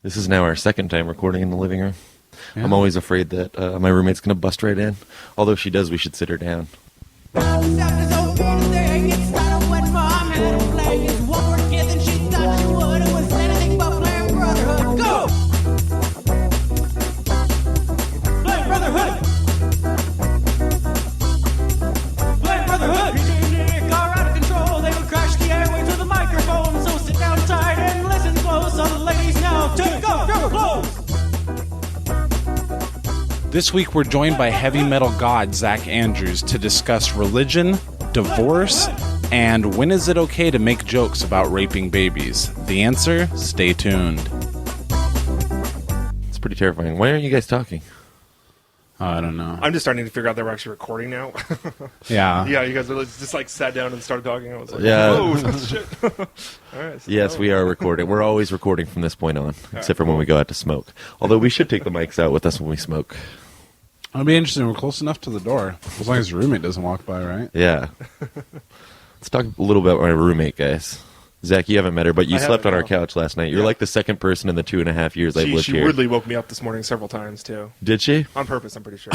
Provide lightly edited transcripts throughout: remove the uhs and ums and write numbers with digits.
This is now our second time recording in the living room. Yeah. I'm always afraid that my roommate's going to bust right in. Although if she does, we should sit her down. Go! Play Brotherhood! Play Brotherhood! Nick are out of control. They will crash the airway to the microphone. So sit down tight and listen close. All the ladies now take off your clothes. This week we're joined by heavy metal god Zach Andrews to discuss religion, divorce, and when is it okay to make jokes about raping babies? The answer? Stay tuned. It's pretty terrifying. Why aren't you guys talking? I don't know. I'm just starting to figure out that we're actually recording now. Yeah. Yeah, you guys are just like sat down and started talking. I was like, Yeah. whoa, shit. All right. So Yes, we are recording. We're always recording from this point on, except for when we go out to smoke. Although we should take the mics out with us when we smoke. It'll be interesting. We're close enough to the door. As long as your roommate doesn't walk by, right? Yeah. Let's talk a little bit about my roommate, guys. Zach, you haven't met her, but you I slept on haven't, our no. couch last night. You're Yeah. like the second person in the 2.5 years I've lived She here. weirdly woke me up this morning several times, too. Did she? On purpose, I'm pretty sure.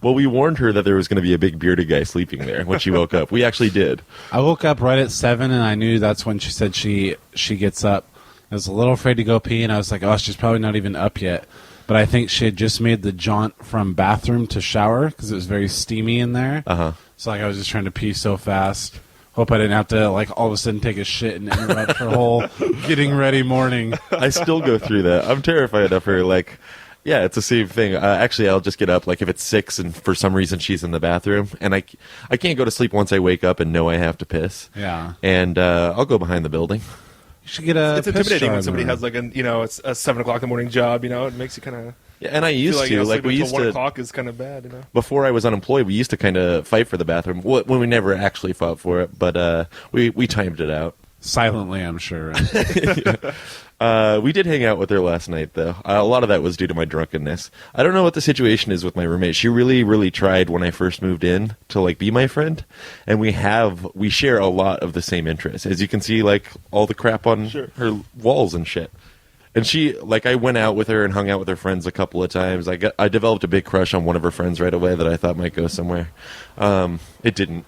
Well, we warned her that there was going to be a big bearded guy sleeping there when she woke up. We actually did. I woke up right at 7, and I knew that's when she said she gets up. I was a little afraid to go pee, and I was like, oh, she's probably not even up yet. But I think she had just made the jaunt from bathroom to shower because it was very steamy in there. Uh-huh. So like I was just trying to pee so fast. Hope I didn't have to like all of a sudden take a shit and interrupt her whole getting ready morning. I still go through that. I'm terrified of her. Like, yeah, it's the same thing. Actually, I'll just get up. Like, if it's 6 and for some reason she's in the bathroom, and I can't go to sleep once I wake up and know I have to piss. Yeah. And I'll go behind the building. You should get a It's piss intimidating jar when in somebody the has like it's a 7 o'clock in the morning job, It makes you kind of Yeah, and I feel used like, to. Like, we sleeping used till 1 to. o'clock is kind of bad, Before I was unemployed, we used to kind of fight for the bathroom. When we never actually fought for it, but we timed it out. silently, I'm sure. Right? We did hang out with her last night, though. A lot of that was due to my drunkenness. I don't know what the situation is with my roommate. She really, really tried when I first moved in to like be my friend, and we share a lot of the same interests. As you can see, like all the crap on her walls and shit. And she, like, I went out with her and hung out with her friends a couple of times. I developed a big crush on one of her friends right away that I thought might go somewhere. It didn't.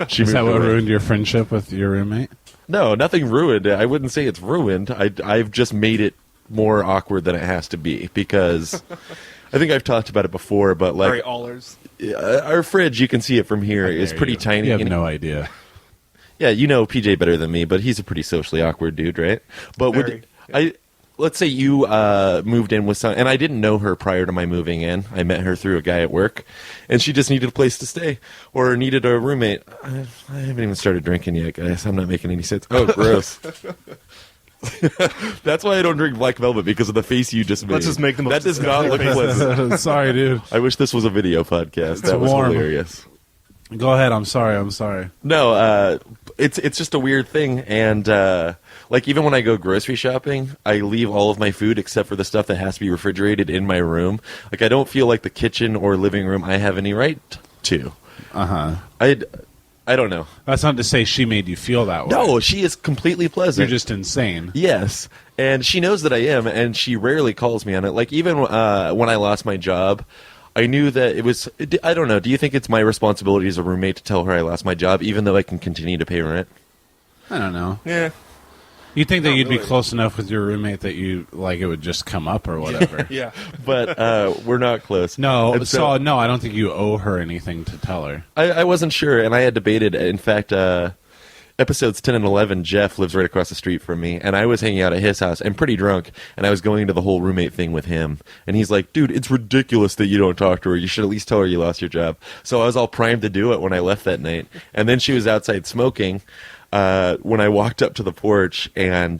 She Is that moved what away. ruined your friendship with your roommate? No, nothing ruined. I wouldn't say it's ruined. I've just made it more awkward than it has to be because I think I've talked about it before, but like Very allers. our fridge, you can see it from here, is pretty tiny. You have and- no idea. Yeah, you know PJ better than me, but he's a pretty socially awkward dude, right? But Very, let's say you moved in with some, and I didn't know her prior to my moving in. I met her through a guy at work, and she just needed a place to stay or needed a roommate. I haven't even started drinking yet, guys. I'm not making any sense. Oh, gross. That's why I don't drink Black Velvet, because of the face you just made. Let's just make the most That does of not look pleasant. Sorry, dude. I wish this was a video podcast. That was warm. hilarious. Go ahead. I'm sorry. No, it's just a weird thing, and like even when I go grocery shopping, I leave all of my food except for the stuff that has to be refrigerated in my room. Like I don't feel like the kitchen or living room I have any right to. Uh-huh. I don't know. That's not to say she made you feel that way. No, she is completely pleasant. You're just insane. Yes, and she knows that I am, and she rarely calls me on it. Like even when I lost my job, I knew that it was. I don't know. Do you think it's my responsibility as a roommate to tell her I lost my job, even though I can continue to pay rent? I don't know. Yeah. You'd think that Not you'd be really. close enough with your roommate that you like it would just come up or whatever. Yeah. But we're not close. No, And so no, I don't think you owe her anything to tell her. I wasn't sure, and I had debated. In fact, episodes 10 and 11, Jeff lives right across the street from me, and I was hanging out at his house and pretty drunk, and I was going into the whole roommate thing with him. And he's like, dude, it's ridiculous that you don't talk to her. You should at least tell her you lost your job. So I was all primed to do it when I left that night. And then she was outside smoking when I walked up to the porch, and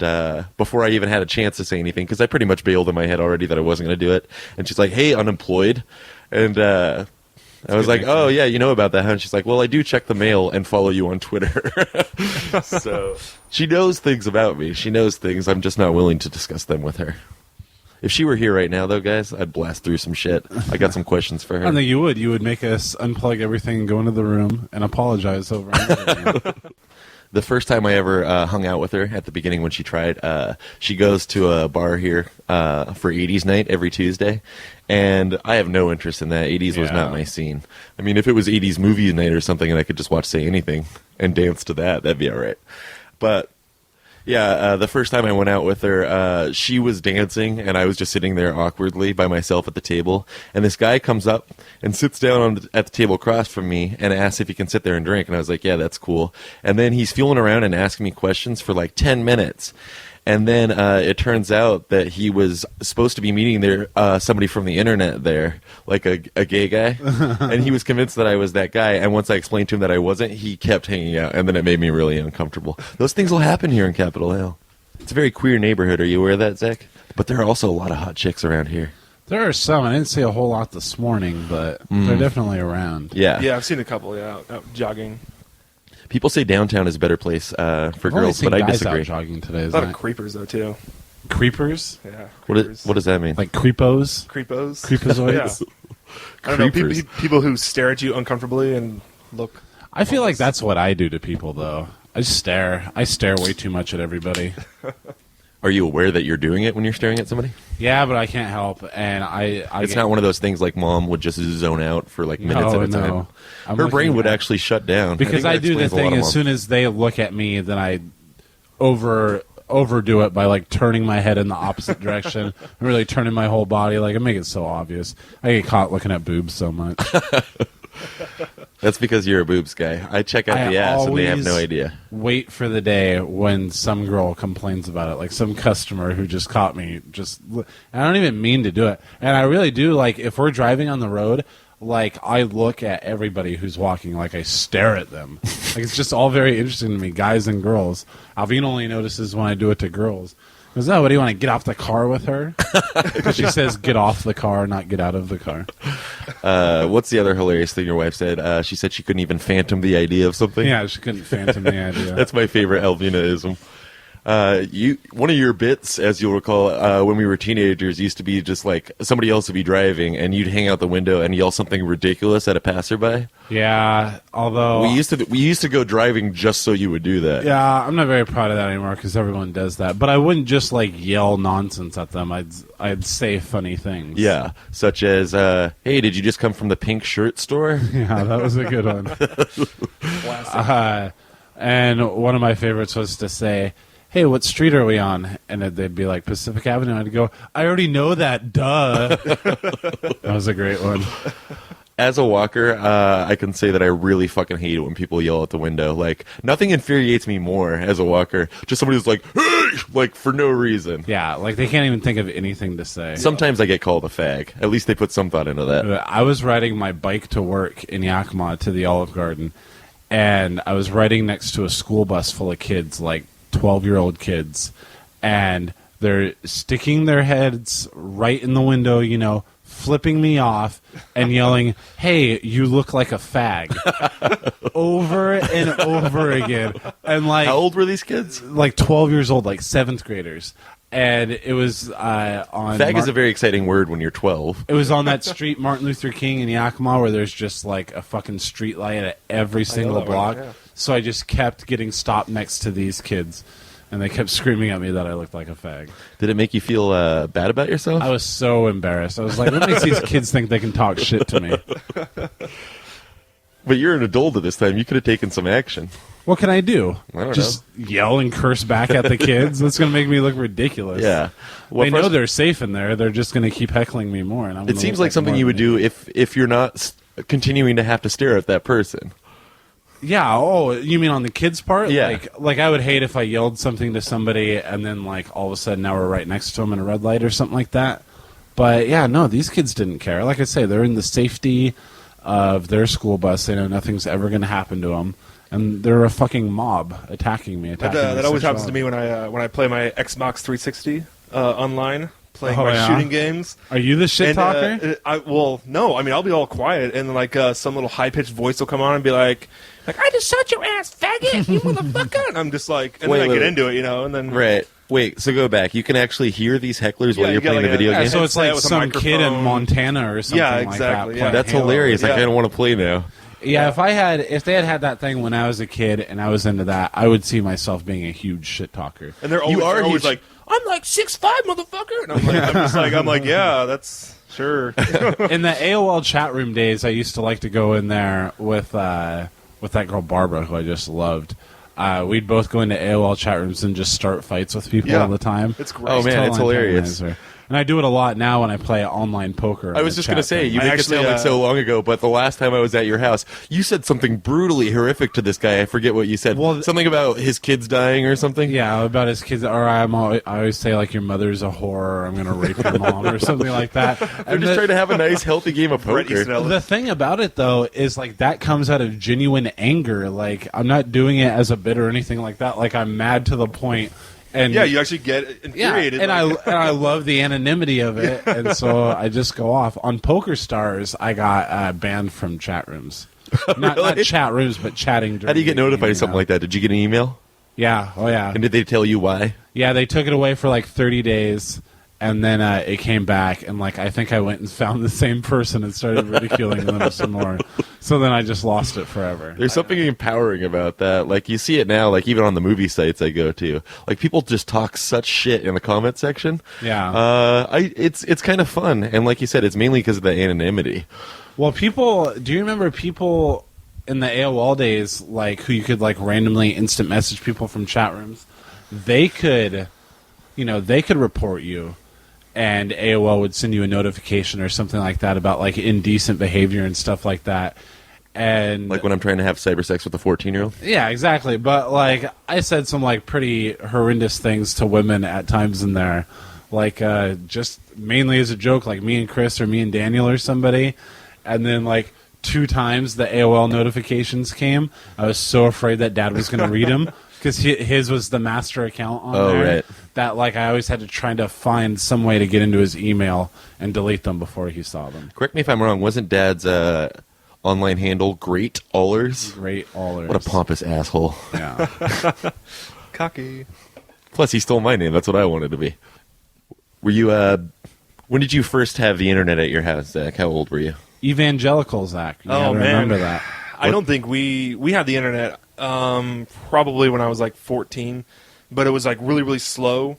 before I even had a chance to say anything, because I pretty much bailed in my head already that I wasn't going to do it. And she's like, hey, unemployed. And I was like, oh, yeah, you know about that, huh? And she's like, well, I do check the mail and follow you on Twitter. So she knows things about me. She knows things. I'm just not willing to discuss them with her. If she were here right now, though, guys, I'd blast through some shit. I got some questions for I her. don't think you would. You would make us unplug everything, go into the room, and apologize over everything. The first time I ever hung out with her at the beginning when she tried, she goes to a bar here for 80s night every Tuesday, and I have no interest in that. 80s was not my scene. I mean, if it was 80s movie night or something and I could just watch Say Anything and dance to that, that'd be all right. But yeah, the first time I went out with her, she was dancing, and I was just sitting there awkwardly by myself at the table. And this guy comes up and sits down at the table across from me and asks if he can sit there and drink. And I was like, yeah, that's cool. And then he's feeling around and asking me questions for like 10 minutes. And then it turns out that he was supposed to be meeting there somebody from the internet there, like a gay guy. And he was convinced that I was that guy. And once I explained to him that I wasn't, he kept hanging out. And then it made me really uncomfortable. Those things will happen here in Capitol Hill. It's a very queer neighborhood. Are you aware of that, Zach? But there are also a lot of hot chicks around here. There are some. I didn't see a whole lot this morning, but they're definitely around. Yeah. Yeah, I've seen a couple. Yeah, out jogging. People say downtown is a better place for girls, but I disagree. Out jogging today, A lot of creepers though too. Creepers? Yeah. What does that mean? Like creepos? Creepos? Creepazoids? Yeah. I don't know. Creepers. People who stare at you uncomfortably and look. I feel like that's what I do to people, though. I just stare. I stare way too much at everybody. Are you aware that you're doing it when you're staring at somebody? Yeah, but I can't help. And It's not one of those things like mom would just zone out for like minutes at a time. Her brain would actually shut down. Because I do the thing as soon as they look at me, then I overdo it by like turning my head in the opposite direction and really turning my whole body. Like I make it so obvious. I get caught looking at boobs so much. That's because you're a boobs guy. I check out the ass and they have no idea. Wait for the day when some girl complains about it, like some customer who just caught me. I don't even mean to do it, and I really do. Like if we're driving on the road, like I look at everybody who's walking, like I stare at them. Like it's just all very interesting to me, guys and girls. Alvin only notices when I do it to girls. Goes, oh, what do you want to get off the car with her? Because she says get off the car, not get out of the car. What's the other hilarious thing your wife said? She said she couldn't even phantom the idea of something. Yeah, she couldn't phantom the idea. That's my favorite Alvina-ism. One of your bits, as you'll recall, when we were teenagers, used to be just like somebody else would be driving, and you'd hang out the window and yell something ridiculous at a passerby. Yeah, although we used to go driving just so you would do that. Yeah, I'm not very proud of that anymore because everyone does that. But I wouldn't just like yell nonsense at them. I'd say funny things. Yeah, such as, "Hey, did you just come from the pink shirt store?" Yeah, that was a good one. And one of my favorites was to say, hey, what street are we on? And they'd be like, Pacific Avenue. I'd go, I already know that, duh. That was a great one. As a walker, I can say that I really fucking hate it when people yell out the window. Like, nothing infuriates me more as a walker. Just somebody who's like, hey! Like, for no reason. Yeah, like they can't even think of anything to say. Sometimes I get called a fag. At least they put some thought into that. I was riding my bike to work in Yakima to the Olive Garden, and I was riding next to a school bus full of kids, like 12-year-old kids, and they're sticking their heads right in the window, you know, flipping me off and yelling, hey, you look like a fag. Over and over again. And like, how old were these kids? Like 12 years old, like 7th graders. And it was on... Fag is a very exciting word when you're 12. It was on that street, Martin Luther King in Yakima, where there's just like a fucking street light at every single block. Yeah. So I just kept getting stopped next to these kids, and they kept screaming at me that I looked like a fag. Did it make you feel bad about yourself? I was so embarrassed. I was like, what makes these kids think they can talk shit to me? But you're an adult at this time. You could have taken some action. What can I do? I don't Just yell and curse back at the kids? That's going to make me look ridiculous. Yeah. Well, they know they're safe in there. They're just going to keep heckling me more. And it seems like something you would do if you're not continuing to have to stare at that person. Yeah. Oh, you mean on the kids' part? Yeah. Like I would hate if I yelled something to somebody and then like all of a sudden now we're right next to them in a red light or something like that. But yeah, no, these kids didn't care. Like I say, they're in the safety of their school bus. They know nothing's ever going to happen to them. And they're a fucking mob attacking me. That always happens to me when I play my Xbox 360 online, playing shooting games. Are you the shit talker? Well, no. I mean, I'll be all quiet, and like some little high pitched voice will come on and be like, I just shot your ass, faggot, you motherfucker. And I'm just like, and then I get into it, you know, and then right. Wait, so go back. You can actually hear these hecklers while you're playing the video game? So it's like some kid in Montana or something exactly, like that. That's hilarious. I kind of want to play now. Yeah, if they had that thing when I was a kid and I was into that, I would see myself being a huge shit talker. And they're always huge. like, I'm like 6'5", motherfucker. And I'm like, yeah, that's sure. In the AOL chat room days, I used to like to go in there with that girl Barbara, who I just loved. We'd both go into AOL chat rooms and just start fights with people all the time. It's great. Oh man, it's hilarious. And I do it a lot now when I play online poker. I was just going to say, you I make it actually, sound like so long ago, but the last time I was at your house, you said something brutally horrific to this guy. I forget what you said. Well, something about his kids dying or something? Yeah, about his kids. Or I always say, like, your mother's a whore, or I'm going to rape your mom, or something like that. I'm just trying to have a nice, healthy game of Bret poker. Easton Ellis. The thing about it, though, is, like, that comes out of genuine anger. Like, I'm not doing it as a bit or anything like that. Like, I'm mad to the point. And Yeah, you actually get infuriated. and like- I love the anonymity of it, and so I just go off. On Poker Stars, I got banned from chat rooms. Not Really? chat rooms, but chatting. How do you get notified of something like that? Did you get an email? Yeah, oh yeah. And did they tell you why? Yeah, they took it away for like 30 days, and then it came back, and like I think I went and found the same person and started ridiculing them some more. So then I just lost it forever. There's something empowering about that. Like, you see it now, like, even on the movie sites I go to. Like, people just talk such shit in the comment section. Yeah. It's kind of fun. And like you said, it's mainly because of the anonymity. Well, do you remember people in the AOL days, like, who you could, like, randomly instant message people from chat rooms? They could report you, and AOL would send you a notification or something like that about, like, indecent behavior and stuff like that. And Like when I'm trying to have cyber sex with a 14-year-old. yeah, exactly. But, like, I said some, like, pretty horrendous things to women at times in there. Like, just mainly as a joke, like me and Chris or me and Daniel or somebody. And then, like, 2 times the AOL notifications came. I was so afraid that Dad was going to read them. Because his was the master account on there. Right. That, like, I always had to try to find some way to get into his email and delete them before he saw them. Correct me if I'm wrong. Wasn't Dad's online handle Great Allers? Great allers. What a pompous asshole. Yeah. cocky. Plus, he stole my name. That's what I wanted to be. Were you, when did you first have the internet at your house, Zach? How old were you? Evangelical, Zach. You Oh, gotta man. remember that. I don't think we had the internet probably when I was like 14, but it was like really, really slow.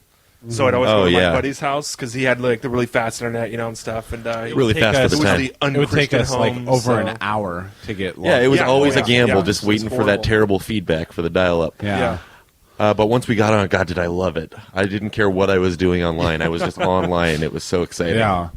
So I'd always go to my buddy's house because he had like the really fast internet, and stuff. And Really fast for the it was time. the It would take unchristian us like home, over so- an hour to get Yeah, it was Yeah, always oh, a yeah, gamble, yeah. just It was waiting for that horrible. terrible feedback for the dial-up. Yeah. But once we got on, God, did I love it. I didn't care what I was doing online. I was just online. It was so exciting. Yeah.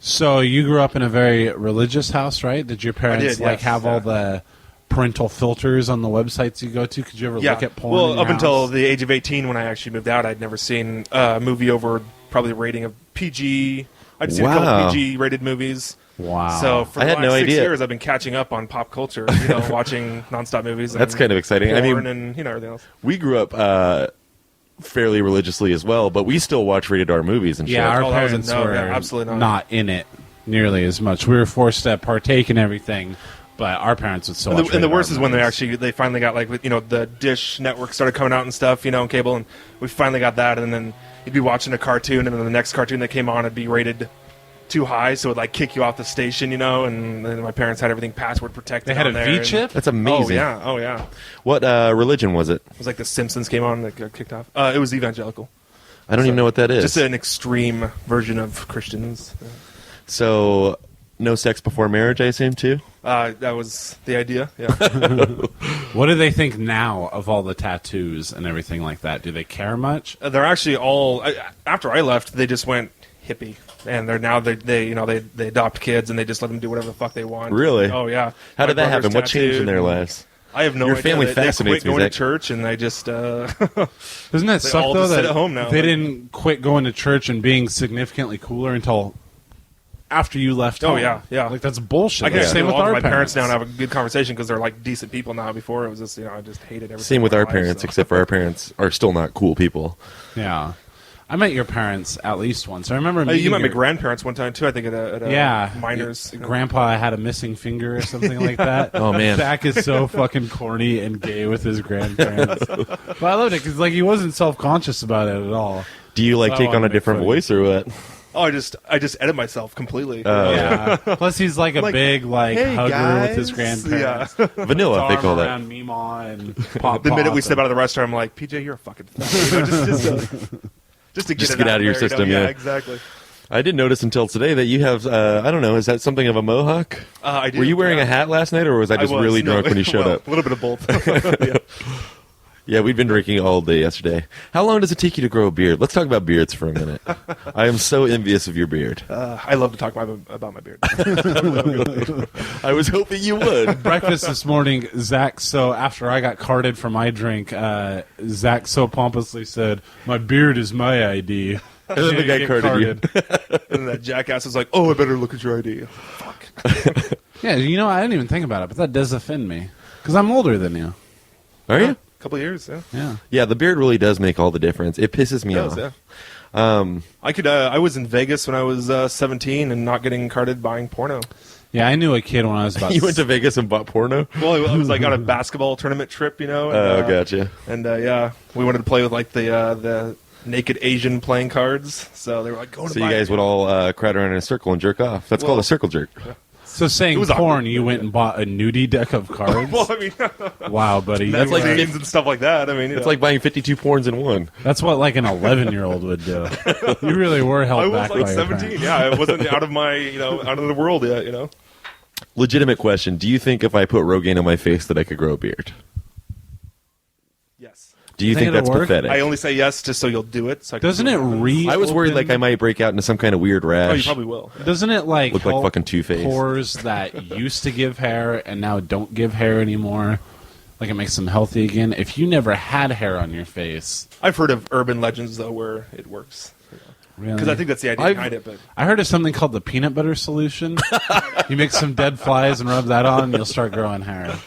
So you grew up in a very religious house, right? Did your parents did, like yes, have all yeah. the parental filters on the websites you go to? Could you ever look at porn? in Well, your up until house? the age of 18, when I actually moved out, I'd never seen a movie over probably the rating of PG. I'd seen a Wow. couple PG-rated movies. Wow. So for I the had last no 6 idea. years, I've been catching up on pop culture, watching nonstop movies. That's and kind of exciting. I porn mean, and everything else. we grew up fairly religiously as well, but we still watch rated R movies and shit. yeah, our Oh, that was a parents no, were yeah, absolutely not. not in it nearly as much. We were forced to partake in everything, but our parents would still watch And the rated worst R is when movies. they finally got like the Dish network started coming out and stuff, on cable, and we finally got that, and then you'd be watching a cartoon, and then the next cartoon that came on would be rated too high, so it would like kick you off the station, and then my parents had everything password protected. They had on a there, V-chip? That's amazing. Oh yeah. What religion was it? It was like The Simpsons came on and it got kicked off. It was evangelical. I don't even know what that is. Just an extreme version of Christians. So, no sex before marriage, I assume, too? That was the idea. Yeah. What do they think now of all the tattoos and everything like that? Do they care much? They're actually all. After I left, they just went hippie, and they're now they adopt kids and they just let them do whatever the fuck they want. Really? Oh yeah. How My did that brother's happen? What changed in their tattooed. lives? I have no Your idea. family They fascinates quit me, going Zach. to church, and they just. Doesn't that suck all though just sit that at home now, they like- didn't quit going to church and being significantly cooler until after you left Oh, home? yeah. Like that's bullshit. I can Same actually with go our to my parents now and parents. have a good conversation because they're like decent people now. Before it was just I just hated everything. Same with in my our life, parents, so. except for our parents are still not cool people. Yeah, I met your parents at least once. I remember You meeting met my your- grandparents one time too. I think at a Yeah, minors. Grandpa had a missing finger or something like that. Oh, man. Zach is so fucking corny and gay with his grandparents. But I loved it because like he wasn't self conscious about it at all. Do you I take on wanna a make different fun. voice or what? Oh, I just edit myself completely. Yeah. Plus, he's like a Like, big "Hey, hugger with his guys." grandparents. Vanilla, they Arm call that. around Meemaw and Pop. The minute we step out of the restaurant, I'm like, PJ, you're a fucking fat. You know, just to get Just it get out of your there, you know? system, yeah. Exactly. I didn't notice until today that you have, I don't know, is that something of a mohawk? I do, Were you wearing yeah. a hat last night, or was I just really No, drunk when you showed well, up? A little bit of both. Yeah. Yeah, we'd been drinking all day yesterday. How long does it take you to grow a beard? Let's talk about beards for a minute. I am so envious of your beard. I love to talk about my beard. I was hoping you would. Breakfast this morning, Zach. So after I got carded for my drink, Zach so pompously said, "My beard is my ID." And then the guy carded you. And that jackass was like, "Oh, I better look at your ID." Fuck. Yeah, you know, I didn't even think about it, but that does offend me because I'm older than you. Are you? Couple of years, yeah. Yeah. Yeah, the beard really does make all the difference. It pisses me Does, off. yeah. I was in Vegas when I was 17 and not getting carded buying porno. Yeah, I knew a kid when I was about. You went to Vegas and bought porno? Well, I was like on a basketball tournament trip, you know. And, Oh, gotcha. And yeah, we wanted to play with like the naked Asian playing cards. So they were like, "Go to." So you guys would all crowd around in a circle and jerk off. That's called a circle jerk. So saying It was porn, awkward. you went and bought a nudie deck of cards. Well, I mean, Wow, buddy, That's like games and stuff like that. I mean, It's like buying 52 porns in one. that's what like an 11-year-old would do. You really were held I was back like by your 17. parents. Yeah, I wasn't out of my out of the world yet. You know. Legitimate question. Do you think if I put Rogaine on my face that I could grow a beard? Yes. Do you Think think that's it'll work? pathetic? I only say yes just so you'll do it. So I can Doesn't see it what happens. re? I was worried like I might break out into some kind of weird rash. Oh, you probably will. Doesn't it like Look like help fucking Two-Face. pores that used to give hair and now don't give hair anymore? Like it makes them healthy again. If you never had hair on your face, I've heard of urban legends though where it works. really? Because I think that's the idea I've- behind it. But I heard of something called the peanut butter solution. You mix some dead flies and rub that on, and you'll start growing hair.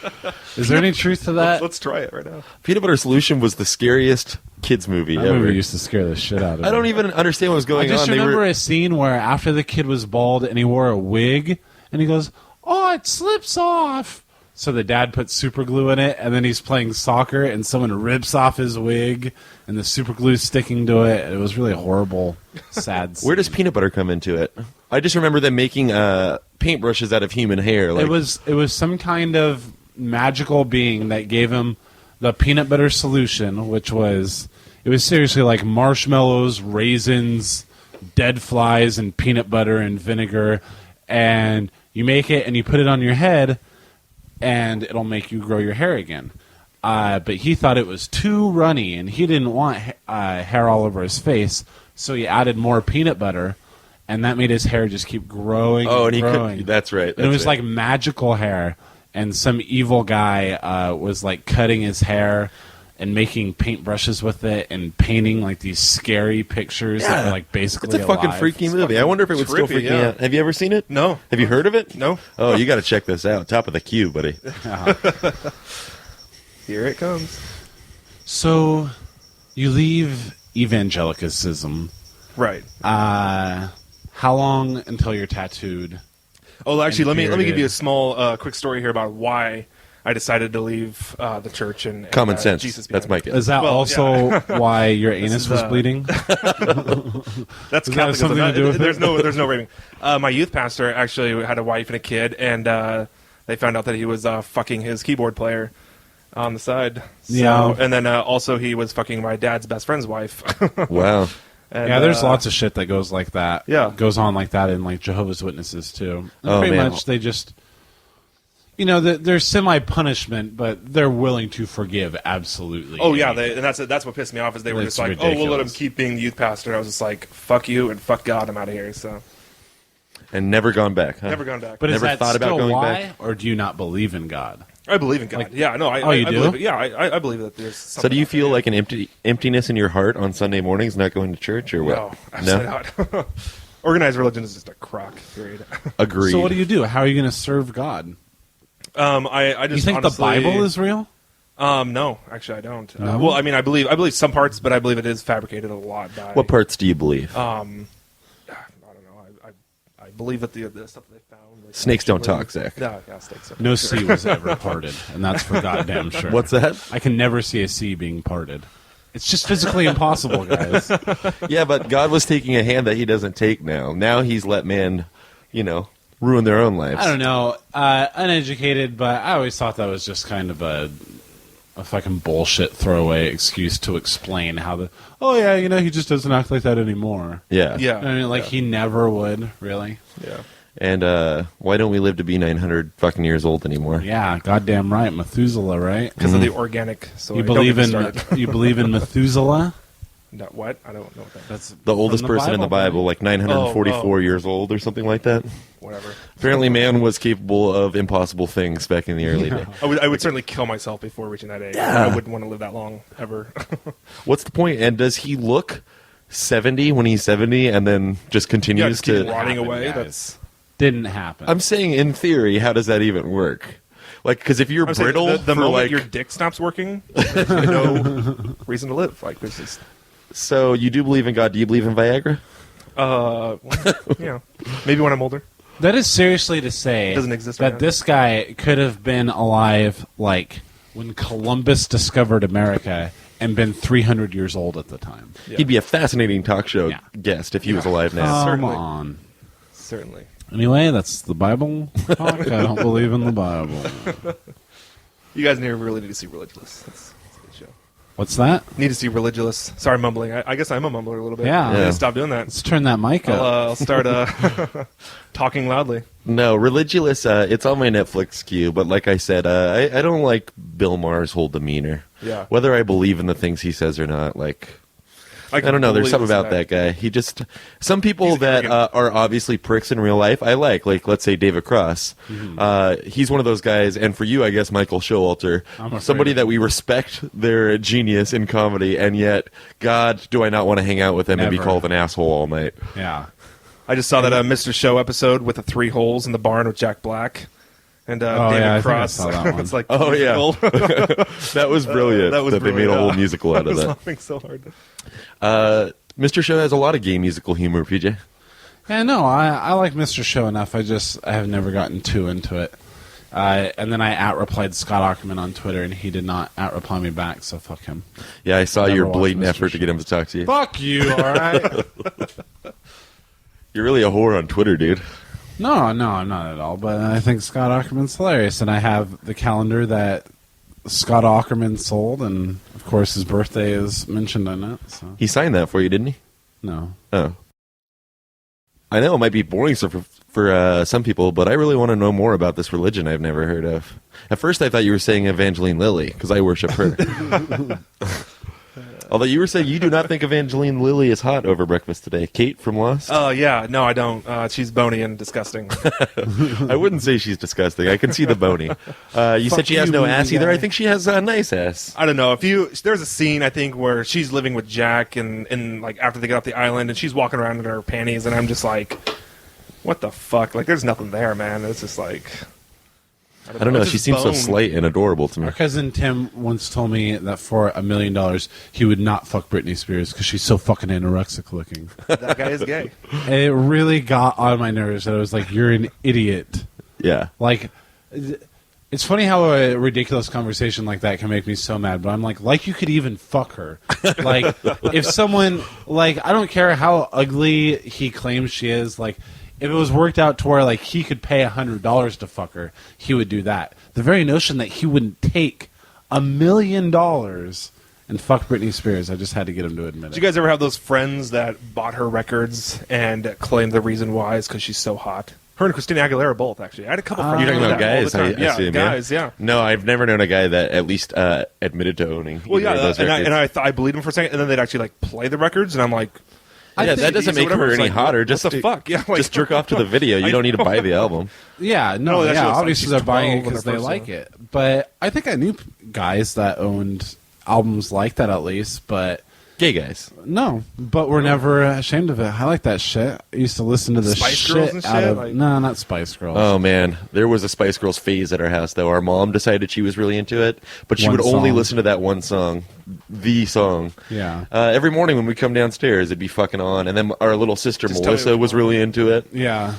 Is there any truth to that? let's try it right now. Peanut Butter Solution was the scariest kids movie That ever. movie used to scare the shit out of me. I don't even understand what was I going just on. remember a scene where after the kid was bald and he wore a wig, and he goes, "Oh, it slips off." So the dad puts super glue in it, and then he's playing soccer, and someone rips off his wig, and the super glue's sticking to it. It was really horrible, sad. Where does scene. peanut butter come into it? I just remember them making paintbrushes out of human hair. Like, it was some kind of magical being that gave him the peanut butter solution, which was it was seriously like marshmallows, raisins, dead flies, and peanut butter and vinegar, and you make it and you put it on your head, and it'll make you grow your hair again. But he thought it was too runny, and he didn't want hair all over his face, so he added more peanut butter, and that made his hair just keep growing. oh, and he growing. could. That's right. And it that's was right. like magical hair, and some evil guy was like cutting his hair and making paintbrushes with it and painting like these scary pictures that Yeah. were like basically It's a fucking alive. freaky It's movie. I fucking wonder if it would still trippy, freak me yeah. out. Have you ever seen it? No. Have you heard of it? No. Oh, you got to check this out. Top of the queue, buddy. Here it comes. So you leave evangelicism. Right. How long until you're tattooed? Oh, actually, let me give bearded. you a small, quick story here about why I decided to leave the church and Common sense. Jesus That's my guess. Is that Well, also why your anus is, was bleeding? That's Does that have Catholicism. something to do with there's it? there's no raping. My youth pastor actually had a wife and a kid, and they found out that he was fucking his keyboard player on the side. So, Yeah. and then also he was fucking my dad's best friend's wife. Wow. And, Yeah, there's lots of shit that goes like that. Yeah. Goes on like that in like Jehovah's Witnesses too. And Oh, pretty man. much they just, they're semi-punishment, but they're willing to forgive absolutely. Oh yeah, anything. and that's what pissed me off is they were It's just like, oh, we'll let him ridiculous. keep being the youth pastor. I was just like, fuck you and fuck God, I'm out of here. So And never gone back, huh? never gone back. But is Never that thought about still going why, back? or do you not believe in God? I believe in God. Yeah, no, Oh, you I do? believe it. Yeah, I believe that there's. So do you feel like an emptiness in your heart on Sunday mornings not going to church or what? No, absolutely not. Organized religion is just a crock. Period. Agreed. So what do you do? How are you going to serve God? I just You think honestly, the Bible is real? No, actually, I don't. No? Well, I mean, I believe some parts, but I believe it is fabricated a lot. By, What parts do you believe? I don't know. I believe that the stuff that they found. Like, Snakes don't actually- talk, Zach. Yeah, snakes. Don't No talk. sea was ever parted, and that's for goddamn sure. What's that? I can never see a sea being parted. It's just physically impossible, guys. Yeah, but God was taking a hand that he doesn't take now. Now he's let man, ruin their own lives. I don't know. Uneducated, but I always thought that was just kind of a fucking bullshit throwaway excuse to explain how he just doesn't act like that anymore. Yeah. Yeah. I mean, he never would, really. Yeah. And why don't we live to be 900 fucking years old anymore? Yeah, goddamn right, Methuselah, right? Because of the organic soy. You Don't believe get me in started. you believe in Methuselah? No, what? I don't know what that is. That's The oldest from person in the Bible, like 944 Oh. years old or something like that. Whatever. Apparently, man was capable of impossible things back in the early days. I would certainly kill myself before reaching that age. Yeah. I wouldn't want to live that long, ever. What's the point? And does he look 70 when he's 70 and then just continues just keep to... rotting happen, away. guys. That's... Didn't happen. I'm saying, in theory, how does that even work? Like, because if you're I'm saying brittle the for moment like... your dick stops working, there's no reason to live. Like, there's just... So you do believe in God. Do you believe in Viagra? Well, maybe when I'm older. That is seriously to say It doesn't exist that right now. this guy could have been alive like when Columbus discovered America and been 300 years old at the time. Yeah. He'd be a fascinating talk show Yeah. guest if he was alive now. Come certainly. on. Certainly. Anyway, that's the Bible talk. I don't believe in the Bible. You guys really need to see Religulous. That's a good show. What's that? Need to see Religulous. Sorry, mumbling. I guess I'm a mumbler a little bit. Yeah. I need Yeah. to stop doing that. Let's turn that mic up. I'll start talking loudly. No, Religulous, it's on my Netflix queue, but like I said, I don't like Bill Maher's whole demeanor. Yeah. Whether I believe in the things he says or not, like... I can don't know. There's totally something listen about to that guy. He just some people He's that arrogant. are obviously pricks in real life. I like let's say David Cross. He's one of those guys, and for you, I guess Michael Showalter, I'm afraid somebody of that him. we respect their genius in comedy, and yet, God, do I not want to hang out with him and be Never. called an asshole all night? Yeah. I just saw that Mr. Show episode with the 3 holes in the barn with Jack Black and David yeah, I think I Cross. saw that one. It's like Oh, yeah. musical. That was brilliant. That was they made a brilliant, whole yeah. musical out I of was that. laughing so hard. Mr. Show has a lot of gay musical humor, PJ. Yeah, no, I like Mr. Show enough. I have never gotten too into it. And then I out-replied Scott Ackerman on Twitter, and he did not out-reply me back, so fuck him. Yeah, I saw Never your watched blatant Mr. effort to Show. get him to talk to you. Fuck you, alright? You're really a whore on Twitter, dude. No, I'm not at all, but I think Scott Ackerman's hilarious, and I have the calendar that Scott Ackerman sold, and of course his birthday is mentioned in it, so He signed that for you, didn't he? no. Oh. I know it might be boring for some people, but I really want to know more about this religion I've never heard of. At first, I thought you were saying Evangeline Lilly, because I worship her. Although you were saying you do not think Evangeline Lilly is hot over breakfast today. Kate from Lost? Oh, yeah. No, I don't. She's bony and disgusting. I wouldn't say she's disgusting. I can see the bony. You said she has you, no ass movie either. guy. I think she has a nice ass. I don't know. There's a scene, I think, where she's living with Jack and like, after they get off the island, and she's walking around in her panties, and I'm just like, what the fuck? Like, there's nothing there, man. It's just like... I don't know. It's She just seems so bone. slight and adorable to me. Our cousin Tim once told me that for $1 million he would not fuck Britney Spears because she's so fucking anorexic looking. That guy is gay. And it really got on my nerves that I was like, you're an idiot. Yeah. Like, it's funny how a ridiculous conversation like that can make me so mad, but I'm like you could even fuck her. Like, if someone, like, I don't care how ugly he claims she is, like, if it was worked out to where, like, he could pay $100 to fuck her, he would do that. The very notion that he wouldn't take $1 million and fuck Britney Spears, I just had to get him to admit Did it. you guys ever have those friends that bought her records and claimed the reason why is because she's so hot? Her and Christina Aguilera both, actually. I had a couple friends. You're talking like about that all the guys, time. I Yeah, assume, guys, yeah. No, I've never known a guy that at least admitted to owning. Well, either yeah, of those records. and I believed him for a second, and then they'd actually like play the records, and I'm like, Yeah, that doesn't make her any hotter. What Just the fuck? Yeah, like, just jerk off to the video. You don't need to buy the album. Yeah, No, no, that's yeah, just like obviously she's they're buying it 12 when because they're they first like out. it. But I think I knew guys that owned albums like that at least, but Gay guys. no, but we're never ashamed of it. I like that shit. I used to listen to the Spice shit Girls and out shit? of Like- no, not Spice Girls. Oh man, there was a Spice Girls phase at our house though. Our mom decided she was really into it, but she One would only song. listen to that one song, the song. Yeah. Every morning when we come downstairs, it'd be fucking on, and then our little sister Just tell me Melissa which was one. really into it. Yeah.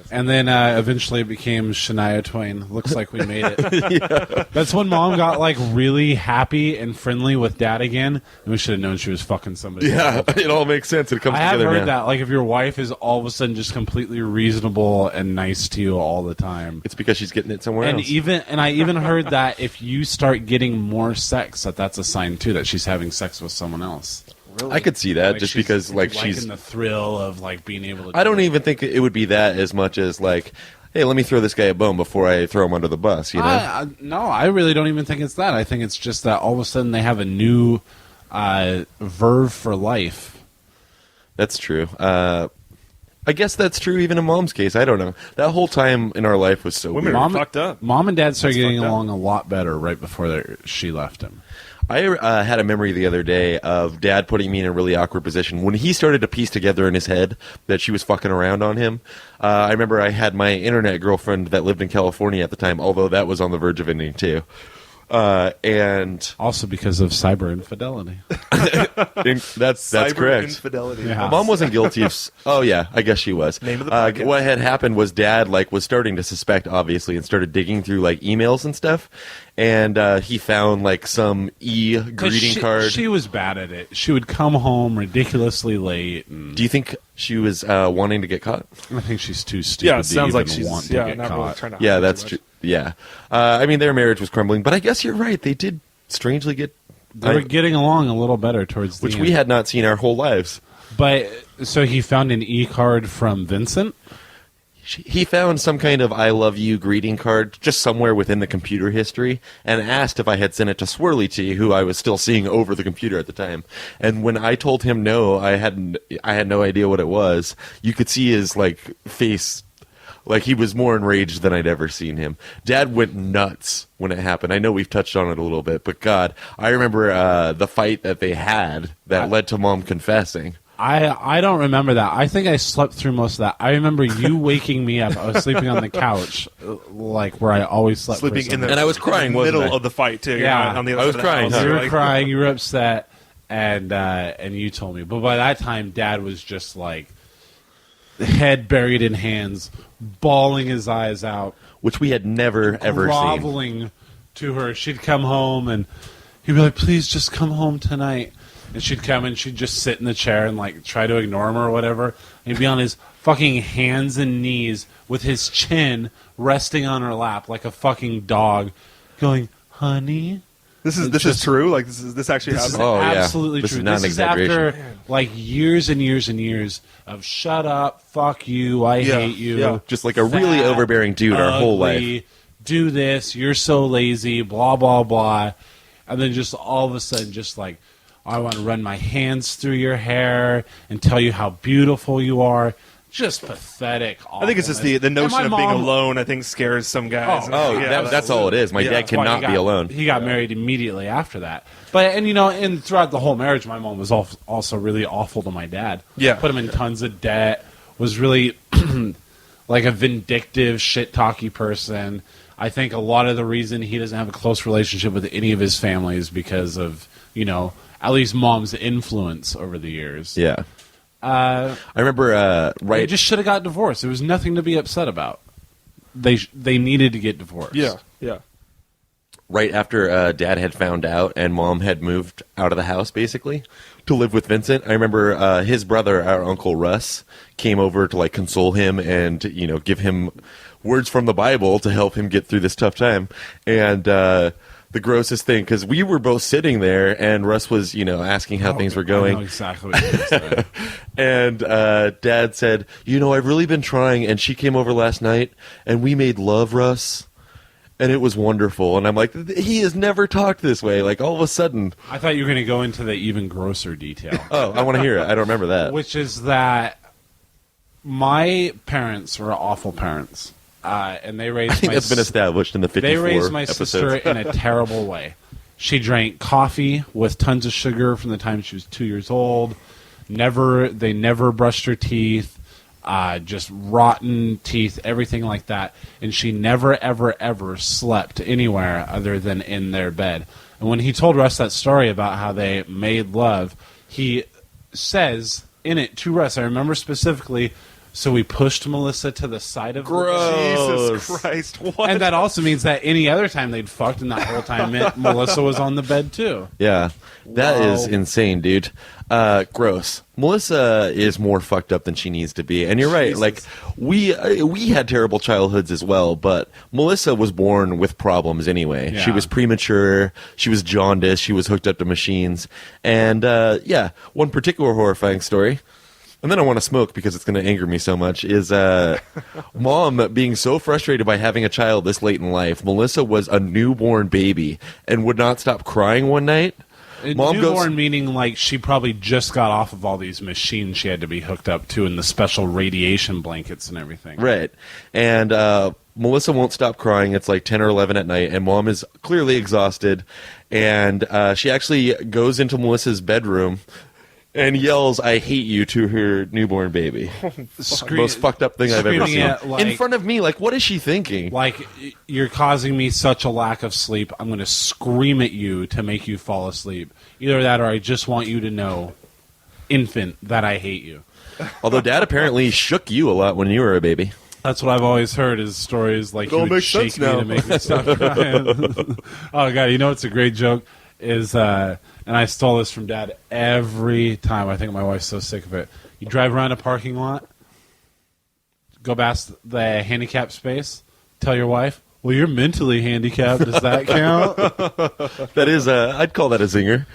And then eventually it became Shania Twain. Looks like we made it. That's when Mom got like really happy and friendly with Dad again, and we should have known she was fucking somebody. Yeah, it all makes sense. It comes I have together heard now. that. Like if your wife is all of a sudden just completely reasonable and nice to you all the time. It's because she's getting it somewhere And else. I even heard that if you start getting more sex, that's a sign too that she's having sex with someone else. I could see that Like, just she's because like liking she's. the thrill of like being able to. I don't even think it would be that as much as like, hey, let me throw this guy a bone before I throw him under the bus. You know? No, I really don't even think it's that. I think it's just that all of a sudden they have a new verve for life. That's true. I guess that's true even in Mom's case. I don't know. That whole time in our life was so Women weird. are fucked up. Mom and Dad started That's getting fucked up. along a lot better right before she left him. I had a memory the other day of Dad putting me in a really awkward position. When he started to piece together in his head that she was fucking around on him, I remember I had my internet girlfriend that lived in California at the time, although that was on the verge of ending too. And Also because of cyber infidelity. that's Cyber correct. infidelity. Yeah. My mom wasn't guilty of. Oh yeah, I guess she was. Name of the podcast. What had happened was Dad was starting to suspect, obviously, and started digging through emails and stuff, and he found some 'Cause greeting card. She was bad at it. She would come home ridiculously late, and Do you think she was wanting to get caught? I think she's too stupid. Yeah, it to sounds like even she's want to get not really caught. trying to. Yeah, hide that's too true. much. Yeah, I mean their marriage was crumbling, but I guess you're right. They did strangely get, They were getting along a little better towards the which end. we had not seen our whole lives. But so he found an e-card from Vincent. He found some kind of "I love you" greeting card just somewhere within the computer history, and asked if I had sent it to Swirly T, who I was still seeing over the computer at the time. And when I told him no, I had no idea what it was. You could see his face. He was more enraged than I'd ever seen him. Dad went nuts when it happened. I know we've touched on it a little bit, but God, I remember the fight that they had that led to Mom confessing. I don't remember that. I think I slept through most of that. I remember you waking me up. I was sleeping on the couch, where I always slept. for Sleeping some in the reason. And I was crying, in the wasn't middle I? of the fight too. Yeah. You're not on the other I was side of the crying, house. huh? You You're were like- crying. You were upset, and you told me. But by that time, Dad was just head buried in hands, bawling his eyes out, Which we had never, ever seen. groveling to her. She'd come home and he'd be like, "Please just come home tonight." And she'd come and she'd just sit in the chair and try to ignore him or whatever. And he'd be on his fucking hands and knees with his chin resting on her lap like a fucking dog, going, "Honey." This is Just- true. This actually This is happened. Oh, yeah. absolutely This true. is not This an is after exaggeration. years and years and years of "shut up, fuck you, I Yeah, hate you." yeah. Just a really fat, overbearing dude our whole ugly, life. Do this, you're so lazy, blah blah blah, and then just all of a sudden, I want to run my hands through your hair and tell you how beautiful you are. Just pathetic. I think it's just awfulness. the And notion my of being mom- alone. I think scares some guys. Oh, Yeah, that's all it is. My yeah. dad That's That's why cannot he be got- alone. He got married immediately after that. But and throughout the whole marriage, my mom was also really awful to my dad. Yeah. Put him in tons of debt. Was really a vindictive, shit talky person. I think a lot of the reason he doesn't have a close relationship with any of his family is because of at least Mom's influence over the years. Yeah. I remember They just should have got divorced. There was nothing to be upset about. They needed to get divorced. Yeah, yeah. right after Dad had found out and Mom had moved out of the house, basically, to live with Vincent. I remember his brother, our Uncle Russ, came over to console him and give him words from the Bible to help him get through this tough time. And the grossest thing, because we were both sitting there and Russ was asking how things were I going. know exactly what you're saying. And Dad said, I've really been trying, and she came over last night, and we made love, Russ, and it was wonderful. And I'm like, he has never talked this way. All of a sudden, I thought you were going to go into the even grosser detail. oh, I want to hear it. I don't remember that. Which is that my parents were awful parents. And they raised I think my that's been established in the 54 They raised my episodes. sister in a terrible way. She drank coffee with tons of sugar from the time she was 2 years old. They never brushed her teeth. Just rotten teeth, everything like that. And she never, ever, ever slept anywhere other than in their bed. And when he told Russ that story about how they made love, he says in it to Russ, I remember specifically So we pushed Melissa to the side of the Gross. Jesus Christ! What? and that also means that any other time they'd fucked, and that whole time meant Melissa was on the bed too. Yeah, that Wow. is insane, dude. Gross. Melissa is more fucked up than she needs to be, and you're right. Jesus. Like we had terrible childhoods as well, but Melissa was born with problems anyway. Yeah. She was premature. She was jaundiced. She was hooked up to machines, and one particular horrifying story. And then I want to smoke because it's going to anger me so much, is mom being so frustrated by having a child this late in life. Melissa was a newborn baby and would not stop crying one night. Newborn meaning like she probably just got off of all these machines she had to be hooked up to and the special radiation blankets and everything. Right. And Melissa won't stop crying. It's like 10 or 11 at night, and mom is clearly exhausted. And she actually goes into Melissa's bedroom and yells, "I hate you," to her newborn baby. Most fucked up thing I've ever screaming seen. it, In front of me, like, what is she thinking? Like, you're causing me such a lack of sleep. I'm going to scream at you to make you fall asleep. Either that or I just want you to know, infant, that I hate you. Although Dad apparently shook you a lot when you were a baby. That's what I've always heard is stories like It he all would makes shake sense me now. to make me stop crying. Oh, God, you know what's a great joke? Is, and I stole this from Dad every time. I think my wife's so sick of it. You drive around a parking lot, go past the handicap space, tell your wife, well, you're mentally handicapped. Does that count? That is, I'd call that a zinger.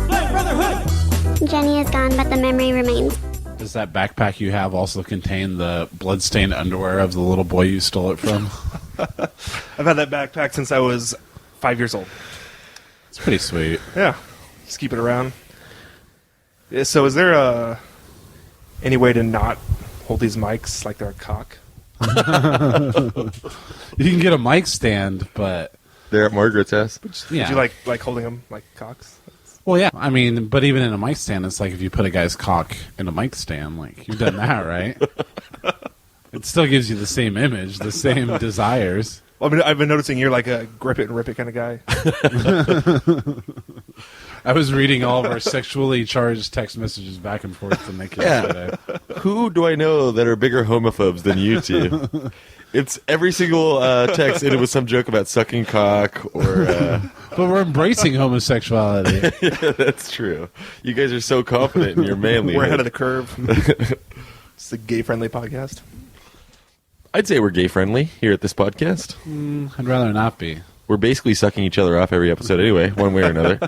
Play Brotherhood! Jenny is gone, but the memory remains. Does that backpack you have also contain the bloodstained underwear of the little boy you stole it from? I've had that backpack since I was 5 years old. It's pretty sweet. Yeah, just keep it around. Yeah, so, is there any way to not hold these mics like they're a cock? You can get a mic stand, but They're at Margaret's house. yeah. Do you like holding them like cocks? Well, yeah. I mean, but even in a mic stand, it's like if you put a guy's cock in a mic stand, like you've done that, right? It still gives you the same image, the same desires. Well, I mean, I've been noticing you're like a grip it and rip it kind of guy. I was reading all of our sexually charged text messages back and forth to make it today. Who do I know that are bigger homophobes than you two? It's every single text, and it was some joke about sucking cock or... But we're embracing homosexuality. Yeah, that's true. You guys are so confident in your manly. We're ahead of the curve. It's a gay-friendly podcast. I'd say we're gay-friendly here at this podcast. I'd rather not be. We're basically sucking each other off every episode anyway, one way or another.